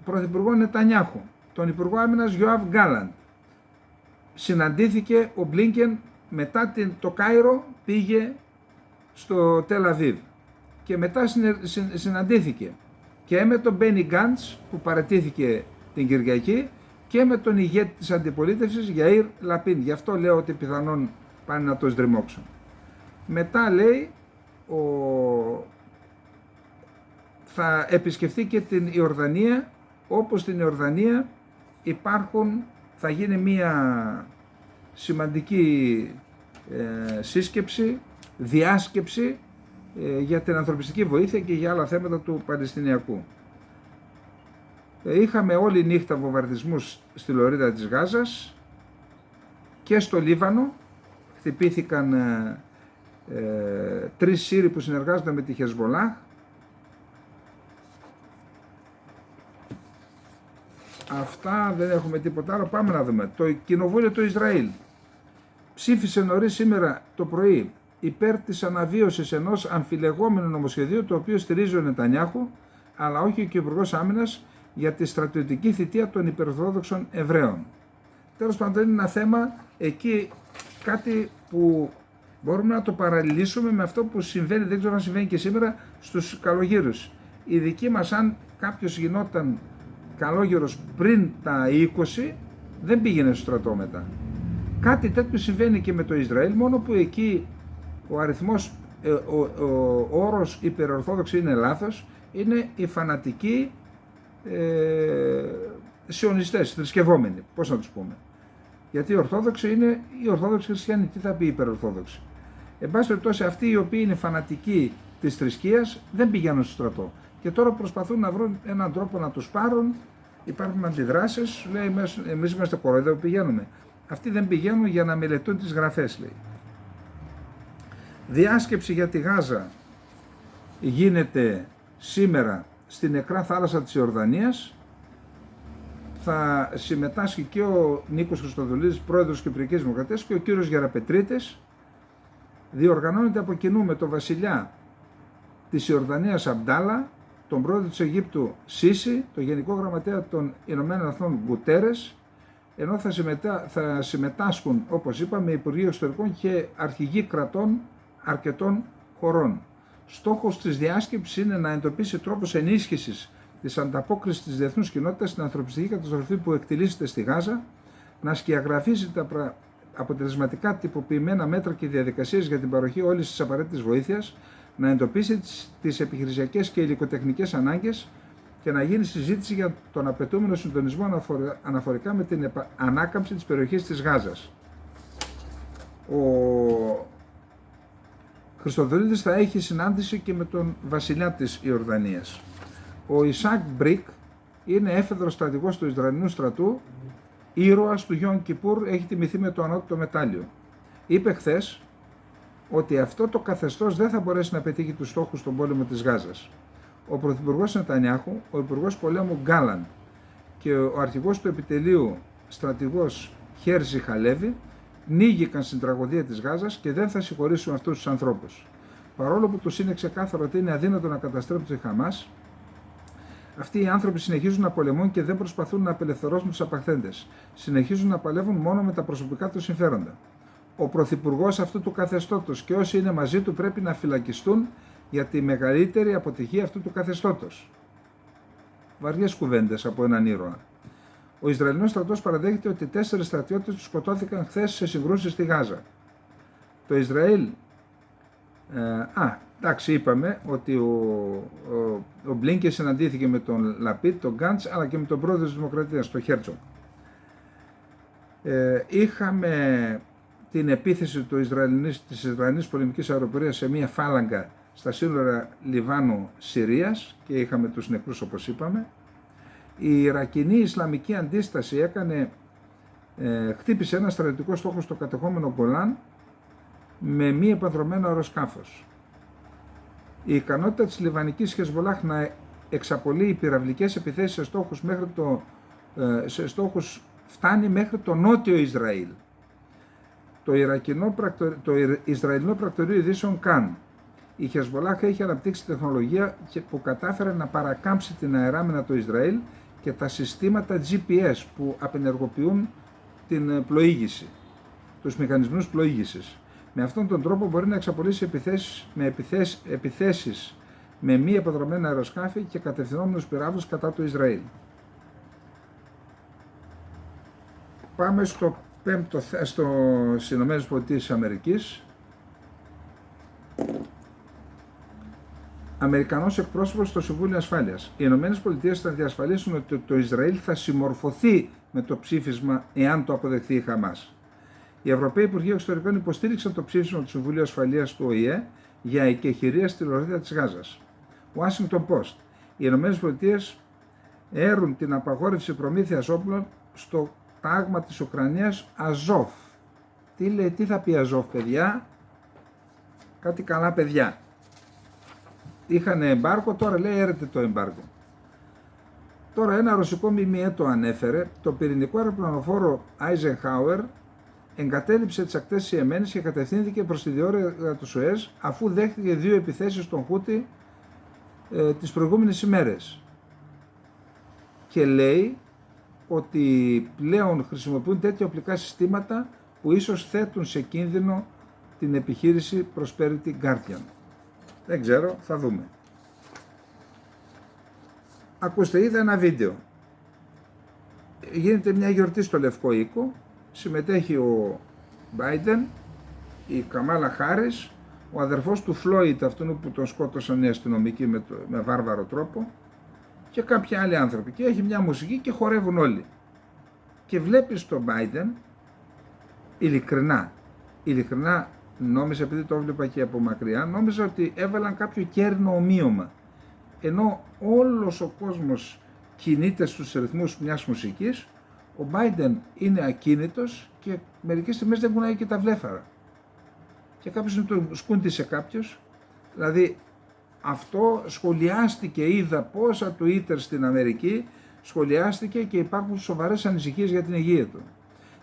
Πρωθυπουργό Νετανιάχου, τον Υπουργό Άμυνας Γιοάβ Γκάλαντ, συναντήθηκε ο Μπλίνκεν μετά το Κάιρο, πήγε στο Τελ Αβίβ και μετά συναντήθηκε και με τον Μπένι Γκάντς που παραιτήθηκε την Κυριακή και με τον ηγέτη της αντιπολίτευσης Γιαΐρ Λαπίν. Γι' αυτό λέω ότι πιθανόν πάνε να το σδριμώξουν. Μετά λέει θα επισκεφθεί και την Ιορδανία, όπως στην Ιορδανία θα γίνει μια σημαντική σύσκεψη, διάσκεψη για την ανθρωπιστική βοήθεια και για άλλα θέματα του Παλαιστινιακού. Είχαμε όλη νύχτα βομβαρδισμούς στη λωρίδα της Γάζας και στο Λίβανο. Χτυπήθηκαν 3 Σύριοι που συνεργάζονται με τη Χεσμολάχ. Αυτά, δεν έχουμε τίποτα άλλο. Πάμε να δούμε. Το Κοινοβούλιο του Ισραήλ ψήφισε νωρίς σήμερα το πρωί υπέρ της αναβίωσης ενός αμφιλεγόμενου νομοσχεδίου, το οποίο στηρίζει ο Νετανιάχου, αλλά όχι και ο Υπουργός Άμυνας, για τη στρατιωτική θητεία των υπερορθόδοξων Εβραίων. Τέλος πάντων, είναι ένα θέμα εκεί, κάτι που μπορούμε να το παραλληλήσουμε με αυτό που συμβαίνει, δεν ξέρω αν συμβαίνει και σήμερα, στους καλογύρους. Οι δικοί μας, αν κάποιος γινόταν καλόγερος πριν τα 20, δεν πήγαινε στο στρατό μετά. Κάτι τέτοιο συμβαίνει και με το Ισραήλ, μόνο που εκεί ο αριθμός, ο όρος υπερορθόδοξοι είναι λάθος, είναι οι φανατικοί σιωνιστές, θρησκευόμενοι, πώς να τους πούμε. Γιατί οι Ορθόδοξοι είναι οι Ορθόδοξοι χριστιανοί, τι θα πει υπερορθόδοξοι. Εν πάση περιπτώσει, αυτοί οι οποίοι είναι φανατικοί της θρησκείας δεν πηγαίνουν στο στρατό. Και τώρα προσπαθούν να βρουν έναν τρόπο να τους πάρουν. Υπάρχουν αντιδράσεις, λέει, εμείς είμαστε κοροϊδεύοι, πηγαίνουμε. Αυτοί δεν πηγαίνουν για να μελετούν τις γραφές, λέει. Διάσκεψη για τη Γάζα γίνεται σήμερα στην νεκρά θάλασσα της Ιορδανίας. Θα συμμετάσχει και ο Νίκος Χριστοδουλίδης, πρόεδρος Κυπριακής Δημοκρατίας, και ο κύριος Γεραπετρίτης. Διοργανώνεται από κοινού με τον βασιλιά της Ιορδανίας Αμπντάλα, τον πρόεδρο της Αιγύπτου Σίση, τον Γενικό Γραμματέα των Ηνωμένων Εθνών Γκουτέρες, ενώ θα συμμετάσχουν, όπως είπαμε, Υπουργοί Εξωτερικών και αρχηγοί κρατών αρκετών χωρών. Στόχος της διάσκεψης είναι να εντοπίσει τρόπους ενίσχυσης της ανταπόκρισης της διεθνούς κοινότητας στην ανθρωπιστική καταστροφή που εκτιλήσεται στη Γάζα, να σκιαγραφίσει τα αποτελεσματικά τυποποιημένα μέτρα και διαδικασίες για την παροχή όλης της απαραίτητης βοήθειας, να εντοπίσει τις επιχειρησιακές και υλικοτεχνικές ανάγκες και να γίνει συζήτηση για τον απαιτούμενο συντονισμό αναφορικά με την ανάκαμψη της περιοχής της Γάζας. Ο Χριστοδουλίδης θα έχει συνάντηση και με τον βασιλιά της Ιορδανίας. Ο Ισακ Μπρικ είναι έφεδρος στρατηγός του Ισραηλινού στρατού, ήρωας του Γιον Κιπούρ, έχει τιμηθεί με το ανώτατο μετάλλιο. Είπε χθες ότι αυτό το καθεστώς δεν θα μπορέσει να πετύχει τους στόχους στον πόλεμο της Γάζας. Ο πρωθυπουργός Νετανιάχου, ο υπουργός πολέμου Γκάλαντ και ο αρχηγός του επιτελείου στρατηγός Χέρζι Χαλέβι πνίγηκαν στην τραγωδία της Γάζας και δεν θα συγχωρήσουν αυτούς τους ανθρώπους. Παρόλο που τους είναι ξεκάθαρο ότι είναι αδύνατο να καταστρέψουν τη Χαμάς, αυτοί οι άνθρωποι συνεχίζουν να πολεμούν και δεν προσπαθούν να απελευθερώσουν τους απαχθέντες. Συνεχίζουν να παλεύουν μόνο με τα προσωπικά τους συμφέροντα. Ο πρωθυπουργός αυτού του καθεστώτος και όσοι είναι μαζί του πρέπει να φυλακιστούν για τη μεγαλύτερη αποτυχία αυτού του καθεστώτος. Βαριές κουβέντες από έναν ήρωα. Ο Ισραηλινός στρατός παραδέχεται ότι 4 στρατιώτες του σκοτώθηκαν χθες σε συγκρούσεις στη Γάζα. Το Ισραήλ, εντάξει, είπαμε ότι ο Μπλίνκεν συναντήθηκε με τον Λαπίτ, τον Γκάντς, αλλά και με τον πρόεδρο της Δημοκρατίας, τον Χέρτσοκ. Είχαμε την επίθεση της Ισραηλινής πολεμικής αεροπορίας σε μια φάλαγγα στα σύνορα Λιβάνου-Συρίας και είχαμε τους νεκρούς, όπως είπαμε. Η Ιρακινή Ισλαμική Αντίσταση χτύπησε ένα στρατιωτικό στόχο στο κατεχόμενο Γκολάν με μη επανδρωμένο αεροσκάφος. Η ικανότητα της Λιβανικής Χεσβολάχ να εξαπολύει πυραυλικές επιθέσεις σε στόχους φτάνει μέχρι το νότιο Ισραήλ. Το Ισραηλινό πρακτορείο ειδήσεων ΚΑΝ. Η Χεσβολάχ έχει αναπτύξει τεχνολογία που κατάφερε να παρακάμψει την αεράμενα του Ισραήλ και τα συστήματα GPS που απενεργοποιούν την πλοήγηση, τους μηχανισμούς πλοήγησης. Με αυτόν τον τρόπο μπορεί να εξαπολύσει επιθέσεις με μη επανδρομένα αεροσκάφη και κατευθυνόμενους πυράβλους κατά του Ισραήλ. Πάμε στο στις Ηνωμένες Πολιτείες της Αμερικής. Αμερικανός εκπρόσωπος στο Συμβούλιο Ασφάλειας. Οι Ηνωμένες Πολιτείες θα διασφαλίσουν ότι το Ισραήλ θα συμμορφωθεί με το ψήφισμα εάν το αποδεχθεί η Χαμάς. Οι Ευρωπαίοι Υπουργοί Εξωτερικών υποστήριξαν το ψήφισμα του Συμβουλίου Ασφαλείας του ΟΗΕ για εκεχηρία στη λωρίδα της Γάζας. Washington Post. Οι Ηνωμένες Πολιτείες έρουν την απαγόρευση προμήθειας όπλων στο τάγμα της Ουκρανίας Αζόφ. Τι θα πει Αζόφ, παιδιά? Κάτι καλά, παιδιά. Είχαν εμπάργκο, τώρα λέει έρεται το εμπάργκο. Τώρα ένα ρωσικό ΜΜΕ το ανέφερε, το πυρηνικό αεροπλανοφόρο Eisenhower εγκατέλειψε τις ακτές της Ιεμένης και κατευθύνθηκε προς τη διόρυγα του Σουέζ αφού δέχτηκε 2 επιθέσεις των Χούτι τις προηγούμενες ημέρες. Και λέει ότι πλέον χρησιμοποιούν τέτοια οπλικά συστήματα που ίσως θέτουν σε κίνδυνο την επιχείρηση Prosperity Guardian. Δεν ξέρω, θα δούμε. Ακούστε, είδα ένα βίντεο. Γίνεται μια γιορτή στο Λευκό Οίκο, συμμετέχει ο Biden, η Καμάλα Χάρις, ο αδερφός του Φλόιτ, αυτόν που τον σκότωσαν οι αστυνομικοί με βάρβαρο τρόπο, και κάποιοι άλλοι άνθρωποι. Και έχει μια μουσική και χορεύουν όλοι. Και βλέπεις τον Biden, ειλικρινά, νόμιζα, επειδή το έβλεπα και από μακριά, νόμιζα ότι έβαλαν κάποιο κέρνο ομοίωμα. Ενώ όλος ο κόσμος κινείται στους ρυθμούς μιας μουσικής, ο Biden είναι ακίνητος και μερικές στιγμές δεν κουνάει και τα βλέφαρα. Και κάποιος του σκούντισε κάποιος, δηλαδή αυτό σχολιάστηκε, είδα πόσα Twitter στην Αμερική, σχολιάστηκε και υπάρχουν σοβαρές ανησυχίες για την υγεία του.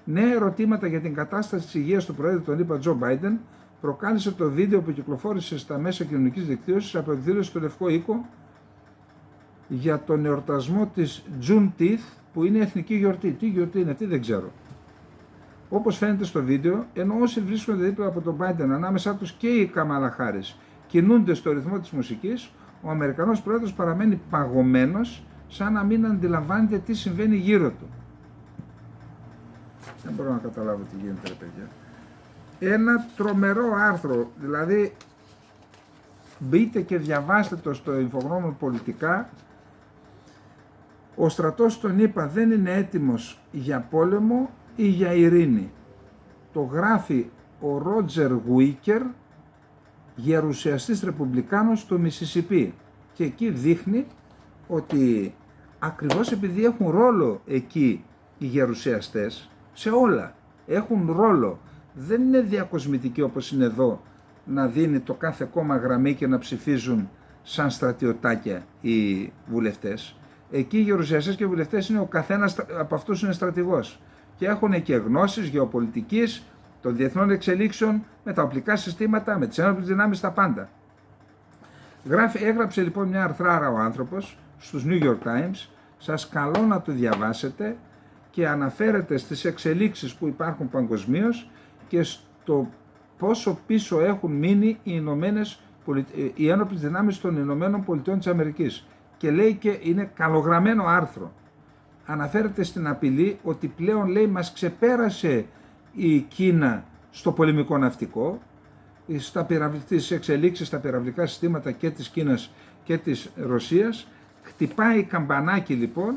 Νέα ερωτήματα για την κατάσταση της υγείας του Προέδρου των ΗΠΑ Τζο Μπάιντεν προκάλεσε το βίντεο που κυκλοφόρησε στα μέσα κοινωνικής δικτύωσης από εκδήλωση στο Λευκό Οίκο για τον εορτασμό της Juneteenth, που είναι εθνική γιορτή. Τι γιορτή είναι, τι δεν ξέρω. Όπως φαίνεται στο βίντεο, ενώ όσοι βρίσκονται δίπλα από τον Biden, ανάμεσά τους και η Καμάλα Χάρις, κινούνται στο ρυθμό της μουσικής, ο Αμερικανός Πρόεδρος παραμένει παγωμένος, σαν να μην αντιλαμβάνεται τι συμβαίνει γύρω του. Δεν μπορώ να καταλάβω τι γίνεται, ρε παιδιά. Ένα τρομερό άρθρο, δηλαδή μπείτε και διαβάστε το στο Infographics πολιτικά. Ο στρατός των ΗΠΑ δεν είναι έτοιμος για πόλεμο ή για ειρήνη. Το γράφει ο Ρότζερ Γουίκερ, γερουσιαστής ρεπουμπλικάνος στο Μισισιπί, και εκεί δείχνει ότι ακριβώς επειδή έχουν ρόλο εκεί οι γερουσιαστές, σε όλα έχουν ρόλο, δεν είναι διακοσμητικοί όπως είναι εδώ, να δίνει το κάθε κόμμα γραμμή και να ψηφίζουν σαν στρατιωτάκια οι βουλευτές. Εκεί οι γερουσιαστές και οι βουλευτές είναι, ο καθένας από αυτούς είναι στρατηγός και έχουν και γνώσεις γεωπολιτικής, των διεθνών εξελίξεων, με τα οπλικά συστήματα, με τις ένοπλες δυνάμεις, τα πάντα. Έγραψε λοιπόν μια αρθράρα ο άνθρωπος στους New York Times, σας καλώ να το διαβάσετε, και αναφέρεται στις εξελίξεις που υπάρχουν παγκοσμίως και στο πόσο πίσω έχουν μείνει οι ένοπλες δυνάμεις των Ηνωμένων Πολιτειών της Αμερικής. Και λέει, και είναι καλογραμμένο άρθρο, αναφέρεται στην απειλή ότι πλέον, λέει, μας ξεπέρασε η Κίνα στο πολεμικό ναυτικό, στις εξελίξεις στα πυραυλικά συστήματα και της Κίνας και της Ρωσίας. Χτυπάει καμπανάκι λοιπόν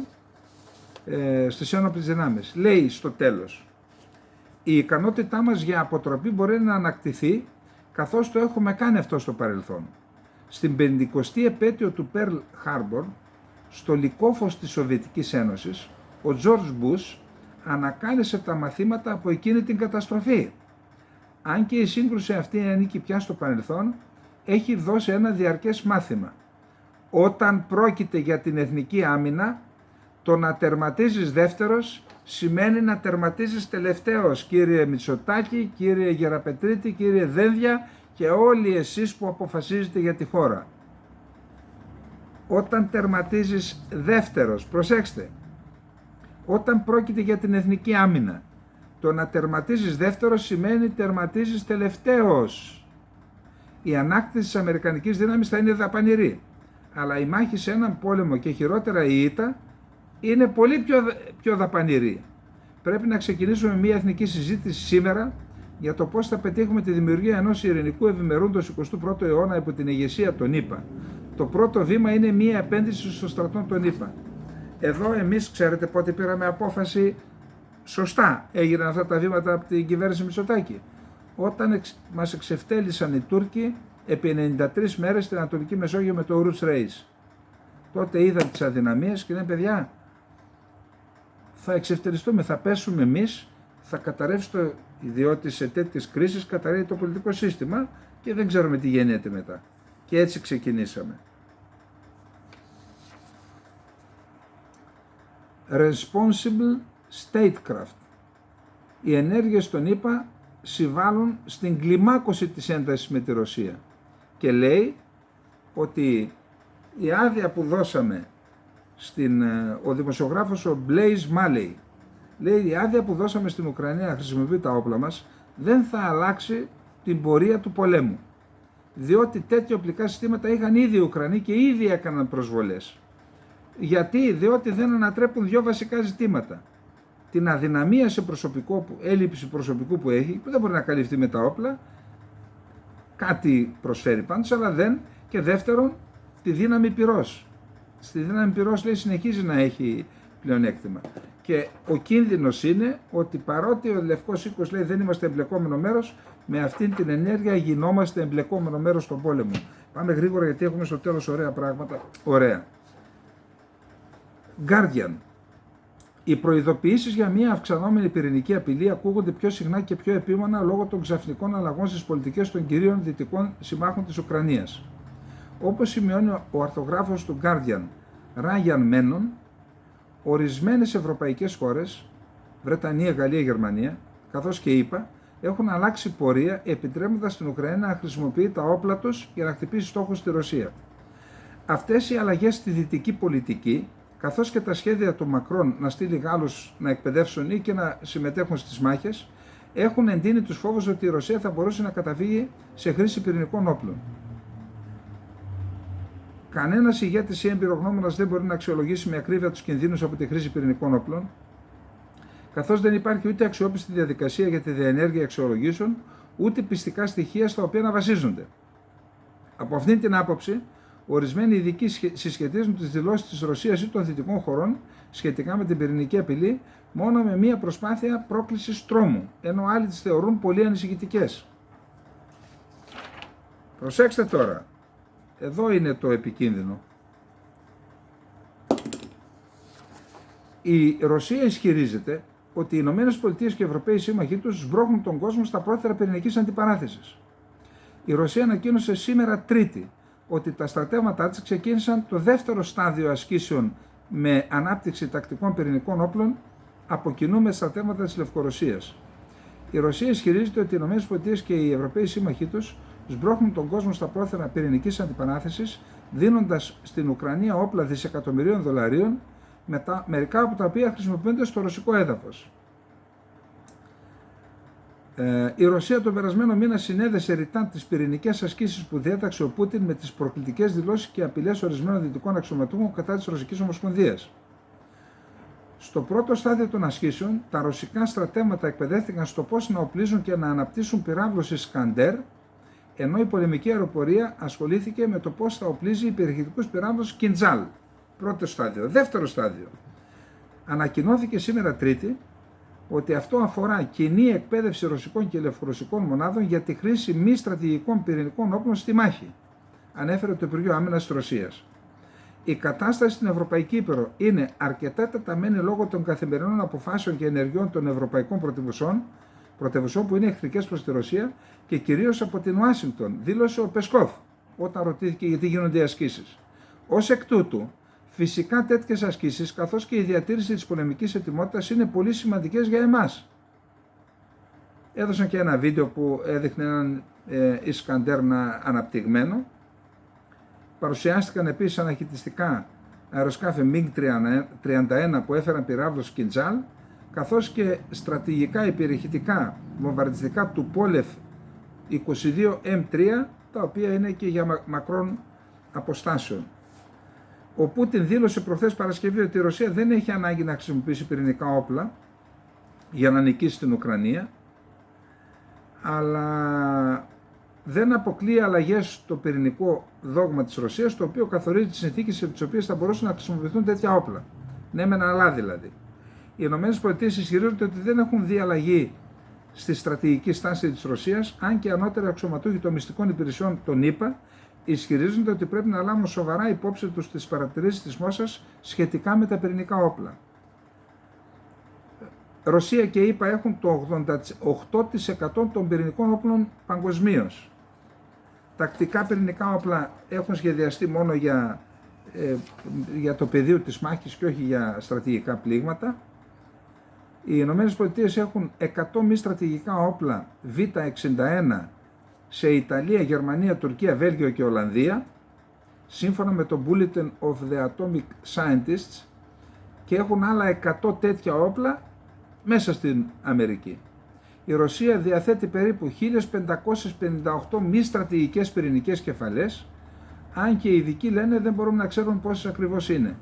στις ένοπλες δυνάμεις. Λέει στο τέλος, η ικανότητά μας για αποτροπή μπορεί να ανακτηθεί, καθώς το έχουμε κάνει αυτό στο παρελθόν. Στην 50η επέτειο του Pearl Harbor, στο λυκόφως της Σοβιετικής Ένωσης, ο George Bush ανακάλεσε τα μαθήματα από εκείνη την καταστροφή. Αν και η σύγκρουση αυτή ανήκει πια στο παρελθόν, έχει δώσει ένα διαρκές μάθημα. Όταν πρόκειται για την εθνική άμυνα, το να τερματίζεις δεύτερος σημαίνει να τερματίζεις τελευταίος, κύριε Μητσοτάκη, κύριε Γεραπετρίτη, κύριε Δένδια και όλοι εσείς που αποφασίζετε για τη χώρα. Όταν τερματίζεις δεύτερος, προσέξτε, όταν πρόκειται για την εθνική άμυνα, το να τερματίζεις δεύτερος σημαίνει τερματίζεις τελευταίος. Η ανάκτηση της αμερικανικής δύναμης θα είναι δαπανηρή, αλλά η μάχη σε έναν πόλεμο και χειρότερα η ήττα είναι πολύ πιο δαπανηρή. Πρέπει να ξεκινήσουμε μια εθνική συζήτηση σήμερα για το πώς θα πετύχουμε τη δημιουργία ενός ειρηνικού ευημερούντος 21ου αιώνα υπό την ηγεσία των ΗΠΑ. Το πρώτο βήμα είναι μια επένδυση στο στρατό των ΗΠΑ. Εδώ εμείς, ξέρετε πότε πήραμε απόφαση, σωστά έγιναν αυτά τα βήματα από την κυβέρνηση Μητσοτάκη? Όταν μας εξευτέλισαν οι Τούρκοι επί 93 μέρες στην Ανατολική Μεσόγειο με το Roots Race. Τότε είδαν τις αδυναμίες και λένε, παιδιά, θα εξευτελιστούμε, θα πέσουμε εμείς, θα καταρρεύσει το, διότι σε τέτοιες κρίσεις καταρρεύει το πολιτικό σύστημα και δεν ξέρουμε τι γίνεται μετά. Και έτσι ξεκινήσαμε. Responsible statecraft. Οι ενέργειες των ΗΠΑ συμβάλλουν στην κλιμάκωση της έντασης με τη Ρωσία. Και λέει ότι η άδεια που δώσαμε ο δημοσιογράφος ο Blaise Malley, λέει, η άδεια που δώσαμε στην Ουκρανία να χρησιμοποιεί τα όπλα μας δεν θα αλλάξει την πορεία του πολέμου. Διότι τέτοια οπλικά συστήματα είχαν ήδη οι Ουκρανοί και ήδη έκαναν προσβολές. Γιατί? Διότι δεν ανατρέπουν δύο βασικά ζητήματα. Την αδυναμία σε προσωπικό, έλλειψη προσωπικού που έχει, που δεν μπορεί να καλυφθεί με τα όπλα, κάτι προσφέρει πάντως, αλλά δεν, και δεύτερον, τη δύναμη πυρός. Στη δύναμη πυρός, λέει, συνεχίζει να έχει πλεονέκτημα. Και ο κίνδυνος είναι ότι παρότι ο Λευκός Οίκος λέει δεν είμαστε εμπλεκόμενο μέρος, με αυτήν την ενέργεια γινόμαστε εμπλεκόμενο μέρος στον πόλεμο. Πάμε γρήγορα γιατί έχουμε στο τέλος ωραία πράγματα. Ωραία. Guardian. Οι προειδοποιήσεις για μια αυξανόμενη πυρηνική απειλή ακούγονται πιο συχνά και πιο επίμονα λόγω των ξαφνικών αλλαγών στις πολιτικές των κυρίων δυτικών συμμάχων της Ουκρανίας. Όπως σημειώνει ο αρθογράφος του Guardian, Ryan Menon, ορισμένες ευρωπαϊκές χώρες, Βρετανία, Γαλλία, Γερμανία, καθώς και ΗΠΑ, έχουν αλλάξει πορεία επιτρέποντας στην Ουκρανία να χρησιμοποιεί τα όπλα τους για να χτυπήσει στόχους στη Ρωσία. Αυτές οι αλλαγές στη δυτική πολιτική, καθώς και τα σχέδια του Μακρόν να στείλει Γάλλους να εκπαιδεύσουν ή και να συμμετέχουν στις μάχες, έχουν εντείνει τους φόβους ότι η Ρωσία θα μπορούσε να καταφύγει σε χρήση πυρηνικών όπλων. Κανένας ηγέτης ή εμπειρογνώμονας δεν μπορεί να αξιολογήσει με ακρίβεια τους κινδύνους από τη χρήση πυρηνικών όπλων, καθώς δεν υπάρχει ούτε αξιόπιστη διαδικασία για τη διενέργεια αξιολογήσεων, ούτε πιστικά στοιχεία στα οποία να βασίζονται. Από αυτήν την άποψη, ορισμένοι ειδικοί συσχετίζουν τις δηλώσεις της Ρωσίας ή των δυτικών χωρών σχετικά με την πυρηνική απειλή μόνο με μία προσπάθεια πρόκλησης τρόμου, ενώ άλλοι τις θεωρούν πολύ ανησυχητικές. Προσέξτε τώρα, εδώ είναι το επικίνδυνο. Η Ρωσία ισχυρίζεται ότι οι ΗΠΑ και οι Ευρωπαίοι σύμμαχοί τους σμπρώχνουν τον κόσμο στα πρόθερα πυρηνικής αντιπαράθεσης. Η Ρωσία ανακοίνωσε σήμερα Τρίτη ότι τα στρατεύματά της ξεκίνησαν το δεύτερο στάδιο ασκήσεων με ανάπτυξη τακτικών πυρηνικών όπλων από κοινού με στρατεύματα της Λευκορωσίας. Η Ρωσία ισχυρίζεται ότι οι ΗΠΑ και οι Ευρωπαίοι σύμμαχοί τους σμπρώχνουν τον κόσμο στα πρόθερα πυρηνικής αντιπαράθεσης, δίνοντας στην Ουκρανία όπλα δισεκατομμυρίων δολαρίων, μερικά από τα οποία χρησιμοποιούνται στο ρωσικό έδαφος. Η Ρωσία τον περασμένο μήνα συνέδεσε ρητά τις πυρηνικές ασκήσεις που διέταξε ο Πούτιν με τις προκλητικές δηλώσεις και απειλές ορισμένων δυτικών αξιωματούχων κατά της Ρωσικής Ομοσπονδίας. Στο πρώτο στάδιο των ασκήσεων, τα ρωσικά στρατεύματα εκπαιδεύτηκαν στο πώς να οπλίζουν και να αναπτύσσουν πυράβλους Ισκαντέρ, ενώ η πολεμική αεροπορία ασχολήθηκε με το πώς θα οπλίζει υπερηχητικούς πυράβλους Κιντζάλ. Πρώτο στάδιο. Δεύτερο στάδιο. Ανακοινώθηκε σήμερα Τρίτη ότι αυτό αφορά κοινή εκπαίδευση ρωσικών και λευκορωσικών μονάδων για τη χρήση μη στρατηγικών πυρηνικών όπλων στη μάχη, ανέφερε το Υπουργείο Άμυνας της Ρωσίας. Η κατάσταση στην Ευρωπαϊκή Ήπειρο είναι αρκετά τεταμένη λόγω των καθημερινών αποφάσεων και ενεργειών των ευρωπαϊκών πρωτευουσών που είναι εχθρικές προς τη Ρωσία και κυρίως από την Ουάσιγκτον, δήλωσε ο Πεσκόφ όταν ρωτήθηκε γιατί γίνονται οι ασκήσεις. Ως εκ τούτου, φυσικά τέτοιες ασκήσεις καθώς και η διατήρηση της πολεμικής ετοιμότητας είναι πολύ σημαντικές για εμάς. Έδωσαν και ένα βίντεο που έδειχνε έναν Ισκαντέρ αναπτυγμένο. Παρουσιάστηκαν επίσης αναχυτιστικά αεροσκάφη MiG-31 που έφεραν πυράβλους Κιντζάλ, καθώς και στρατηγικά υπερηχητικά βομβαρδιστικά του Πόλεφ 22M3, τα οποία είναι και για μακρών αποστάσεων. Ο Πούτιν δήλωσε προχθές Παρασκευή ότι η Ρωσία δεν έχει ανάγκη να χρησιμοποιήσει πυρηνικά όπλα για να νικήσει την Ουκρανία, αλλά δεν αποκλείει αλλαγές στο πυρηνικό δόγμα της Ρωσίας, το οποίο καθορίζει τις συνθήκες από τις οποίες θα μπορούσαν να χρησιμοποιηθούν τέτοια όπλα. Ναι, μεν αλλά δηλαδή. Οι ΗΠΑ ισχυρίζονται ότι δεν έχουν δει αλλαγή στη στρατηγική στάση της Ρωσίας, αν και ανώτεροι αξιωματούχοι των μυστικών υπηρεσιών των ΗΠΑ ισχυρίζονται ότι πρέπει να λάβουν σοβαρά υπόψη τους τις παρατηρήσεις της Μόσχας σχετικά με τα πυρηνικά όπλα. Ρωσία και ΗΠΑ έχουν το 88% των πυρηνικών όπλων παγκοσμίως. Τακτικά πυρηνικά όπλα έχουν σχεδιαστεί μόνο για το πεδίο της μάχης και όχι για στρατηγικά πλήγματα. Οι ΗΠΑ έχουν 100 μη στρατηγικά όπλα Β-61 σε Ιταλία, Γερμανία, Τουρκία, Βέλγιο και Ολλανδία, σύμφωνα με το Bulletin of the Atomic Scientists, και έχουν άλλα 100 τέτοια όπλα μέσα στην Αμερική. Η Ρωσία διαθέτει περίπου 1558 μη στρατηγικές πυρηνικές κεφαλές, αν και οι ειδικοί λένε δεν μπορούμε να ξέρουν πόσες ακριβώς είναι.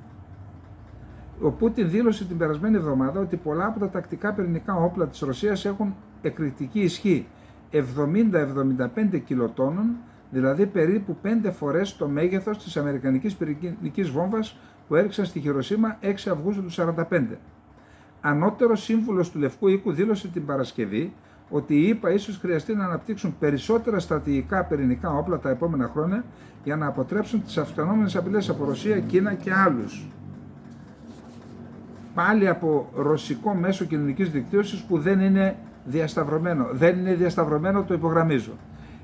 Ο Πούτιν δήλωσε την περασμένη εβδομάδα ότι πολλά από τα τακτικά πυρηνικά όπλα της Ρωσίας έχουν εκρηκτική ισχύ 70-75 κιλοτόνων, δηλαδή περίπου 5 φορές το μέγεθος της αμερικανικής πυρηνικής βόμβας που έριξαν στη Χιροσίμα 6 Αυγούστου του 1945. Ανώτερος σύμβουλος του Λευκού Οίκου δήλωσε την Παρασκευή ότι οι ΗΠΑ ίσως χρειαστεί να αναπτύξουν περισσότερα στρατηγικά πυρηνικά όπλα τα επόμενα χρόνια για να αποτρέψουν τις αυξανόμενες απειλές από Ρωσία, Κίνα και άλλους. Πάλι από ρωσικό μέσο κοινωνικής δικτύωσης που δεν είναι διασταυρωμένο. Δεν είναι διασταυρωμένο, το υπογραμμίζω.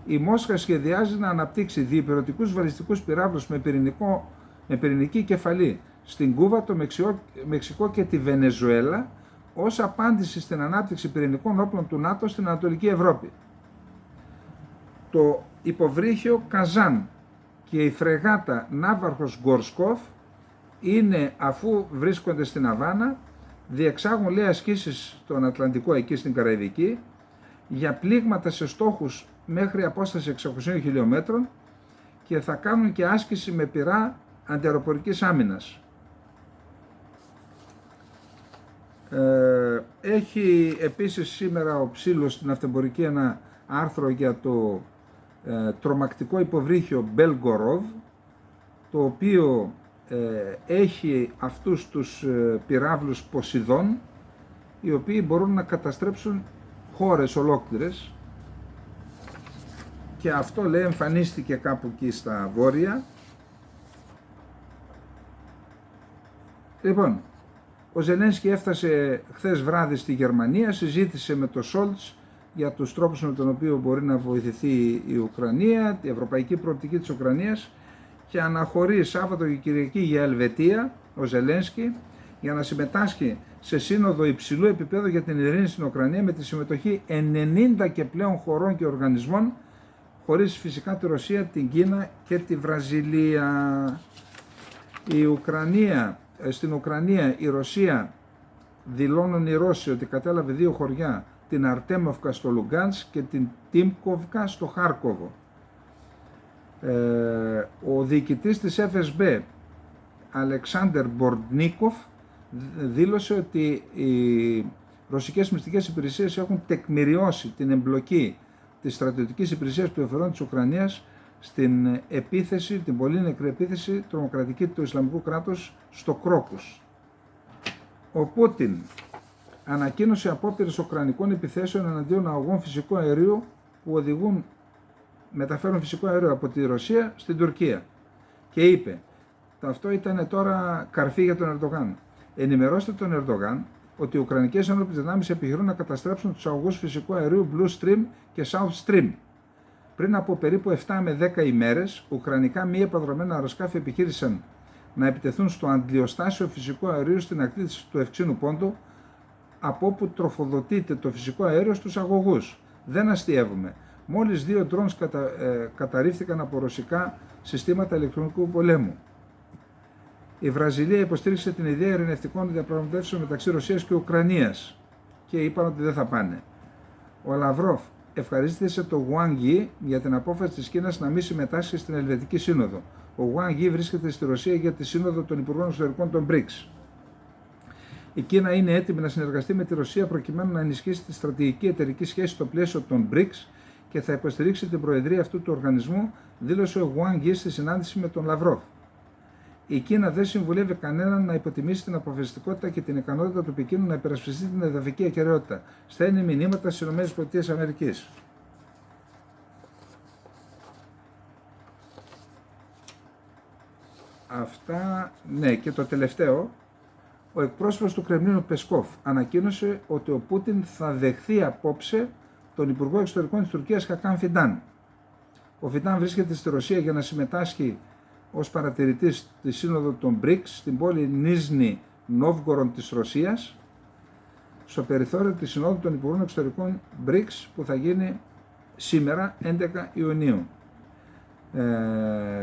Η Μόσχα σχεδιάζει να αναπτύξει διυπηρωτικούς βαλιστικούς πυράβλους με πυρηνική κεφαλή στην Κούβα, το Μεξικό και τη Βενεζουέλα ως απάντηση στην ανάπτυξη πυρηνικών όπλων του ΝΑΤΟ στην Ανατολική Ευρώπη. Το υποβρύχιο Καζάν και η φρεγάτα Ναύαρχος Γκορσκόφ είναι, αφού βρίσκονται στην Αβάνα, διεξάγουν λέει ασκήσεις στον Ατλαντικό, εκεί στην Καραϊβική, για πλήγματα σε στόχους μέχρι απόσταση 600 χιλιόμετρων και θα κάνουν και άσκηση με πυρά αντιαεροπορικής άμυνας. Έχει επίσης σήμερα ο Ψήλος στην Ναυτεμπορική ένα άρθρο για το τρομακτικό υποβρύχιο Μπελγκορόβ, το οποίο έχει αυτούς τους πυράβλους Ποσειδών, οι οποίοι μπορούν να καταστρέψουν χώρες ολόκληρες, και αυτό λέει εμφανίστηκε κάπου εκεί στα βόρεια. Λοιπόν, ο Ζελένσκι έφτασε χθες βράδυ στη Γερμανία, συζήτησε με τον Σόλτς για τους τρόπους με τον οποίο μπορεί να βοηθηθεί η Ουκρανία, η ευρωπαϊκή προοπτική της Ουκρανίας, και αναχωρεί Σάββατο και Κυριακή για Ελβετία ο Ζελένσκι για να συμμετάσχει σε σύνοδο υψηλού επίπεδου για την ειρήνη στην Ουκρανία με τη συμμετοχή 90 και πλέον χωρών και οργανισμών, χωρίς φυσικά τη Ρωσία, την Κίνα και τη Βραζιλία. Στην Ουκρανία η Ρωσία, δηλώνουν οι Ρώσοι ότι κατέλαβε 2 χωριά, την Αρτέμοφκα στο Λουγκάνσκ και την Τίμκοβκα στο Χάρκοβο. Ο διοικητής της FSB, Αλεξάντερ Μπορντνίκοφ, δήλωσε ότι οι ρωσικές μυστικές υπηρεσίες έχουν τεκμηριώσει την εμπλοκή της στρατιωτικής υπηρεσίας του εφερών της Ουκρανίας στην επίθεση, την πολύ νεκρή επίθεση τρομοκρατική του Ισλαμικού κράτους στο Κρόκους. Ο Πούτιν ανακοίνωσε απόπειρες ουκρανικών επιθέσεων εναντίον αγωγών φυσικού αερίου που μεταφέρουν φυσικό αέριο από τη Ρωσία στην Τουρκία, και είπε, αυτό ήταν τώρα καρφί για τον Ερντογάν. Ενημερώστε τον Ερντογάν ότι οι Ουκρανικές ενόπλες δυνάμεις επιχειρούν να καταστρέψουν τους αγωγούς φυσικού αερίου Blue Stream και South Stream. Πριν από περίπου 7 με 10 ημέρες, ουκρανικά μη επανδρομένα αεροσκάφη επιχείρησαν να επιτεθούν στο αντλιοστάσιο φυσικού αερίου στην ακτή του Ευξήνου Πόντου, από όπου τροφοδοτείται το φυσικό αέριο στους αγωγούς. Δεν αστειεύουμε. Μόλις 2 drones καταρρίφθηκαν από ρωσικά συστήματα ηλεκτρονικού πολέμου. Η Βραζιλία υποστήριξε την ιδέα ειρηνευτικών διαπραγματεύσεων μεταξύ Ρωσίας και Ουκρανίας και είπαν ότι δεν θα πάνε. Ο Λαυρόφ ευχαρίστησε το Wang Yi για την απόφαση της Κίνας να μην συμμετάσχει στην Ελβετική Σύνοδο. Ο Wang Yi βρίσκεται στη Ρωσία για τη Σύνοδο των Υπουργών Εξωτερικών των BRICS. Η Κίνα είναι έτοιμη να συνεργαστεί με τη Ρωσία προκειμένου να ενισχύσει τη στρατηγική εταιρική σχέση στο πλαίσιο των BRICS και θα υποστηρίξει την προεδρία αυτού του οργανισμού, δήλωσε ο Wang Yi στη συνάντηση με τον Λαυρόφ. Η Κίνα δεν συμβουλεύει κανέναν να υποτιμήσει την αποφασιστικότητα και την ικανότητα του Πεκίνου να υπερασπιστεί την εδαφική ακεραιότητα. Στέλνει μηνύματα στις ΗΠΑ. Αυτά, ναι, και το τελευταίο. Ο εκπρόσωπος του Κρεμλίνου Πεσκόφ ανακοίνωσε ότι ο Πούτιν θα δεχθεί απόψε τον Υπουργό Εξωτερικών της Τουρκίας Χακάν Φιντάν. Ο Φιντάν βρίσκεται στη Ρωσία για να συμμετάσχει ως παρατηρητής στη Σύνοδο των BRICS στην πόλη Νίζνη Νόβγκοροντ της Ρωσίας, στο περιθώριο της Συνόδου των Υπουργών Εξωτερικών BRICS που θα γίνει σήμερα 11 Ιουνίου.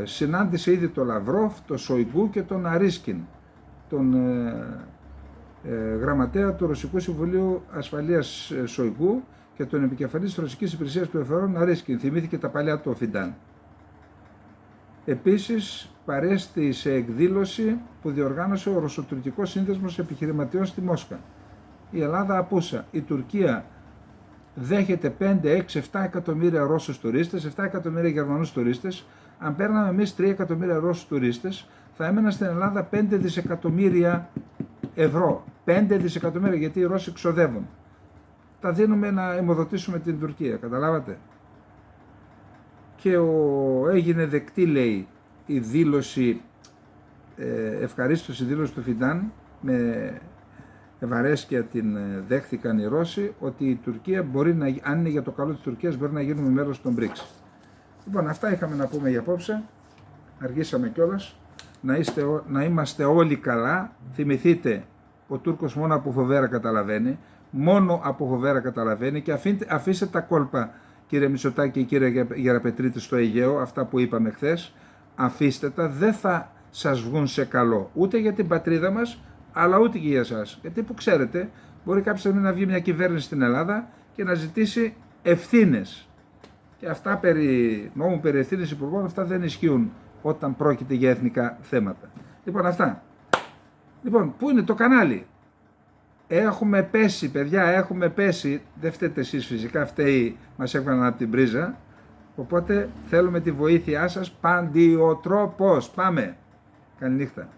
Συνάντησε ήδη τον Λαυρόφ, τον Σοϊγκού και τον Αρίσκιν, τον γραμματέα του Ρωσικού Συμβουλίου Ασφαλείας Σοϊγκού και τον επικεφαλής της Ρωσικής Υπηρεσίας Πληροφοριών Αρίσκιν. Θυμήθηκε τα παλιά του ο Φιντάν. Επίσης παρέστη σε εκδήλωση που διοργάνωσε ο Ρωσοτουρκικός Σύνδεσμος Επιχειρηματιών στη Μόσχα. Η Ελλάδα απούσα. Η Τουρκία δέχεται 5, 6, 7 εκατομμύρια Ρώσους τουρίστες, 7 εκατομμύρια Γερμανούς τουρίστες. Αν παίρναμε εμείς 3 εκατομμύρια Ρώσους τουρίστες, θα έμεναν στην Ελλάδα 5 δισεκατομμύρια ευρώ. 5 δισεκατομμύρια, γιατί οι Ρώσοι ξοδεύουν. τα δίνουμε να αιμοδοτήσουμε την Τουρκία, καταλάβατε. Και έγινε δεκτή, λέει, η δήλωση, ευχαρίστως η δήλωση του Φιντάν, με ευαρέσκεια την δέχθηκαν οι Ρώσοι, ότι η Τουρκία μπορεί να, αν είναι για το καλό της Τουρκίας, μπορεί να γίνουμε μέρος των BRICS. Λοιπόν, αυτά είχαμε να πούμε για απόψε, αργήσαμε κιόλας, να είμαστε όλοι καλά. Θυμηθείτε, ο Τούρκος μόνο από φοβέρα καταλαβαίνει, και αφήστε τα κόλπα, κύριε Μητσοτάκη και κύριε Γεραπετρίτη, στο Αιγαίο, αυτά που είπαμε χθες, αφήστε τα, δεν θα σας βγουν σε καλό, ούτε για την πατρίδα μας, αλλά ούτε και για εσάς. Γιατί που ξέρετε, μπορεί κάποια στιγμή να βγει μια κυβέρνηση στην Ελλάδα και να ζητήσει ευθύνες. Και αυτά περί νόμου περί ευθύνης υπουργών, αυτά δεν ισχύουν όταν πρόκειται για εθνικά θέματα. Λοιπόν, αυτά. Λοιπόν, πού είναι το κανάλι? Έχουμε πέσει, παιδιά, έχουμε πέσει. Δεν φταίτε εσείς φυσικά, φταίει, μας έβγαλαν από την πρίζα. Οπότε θέλουμε τη βοήθειά σας παντιοτρόπως. Πάμε. Καληνύχτα.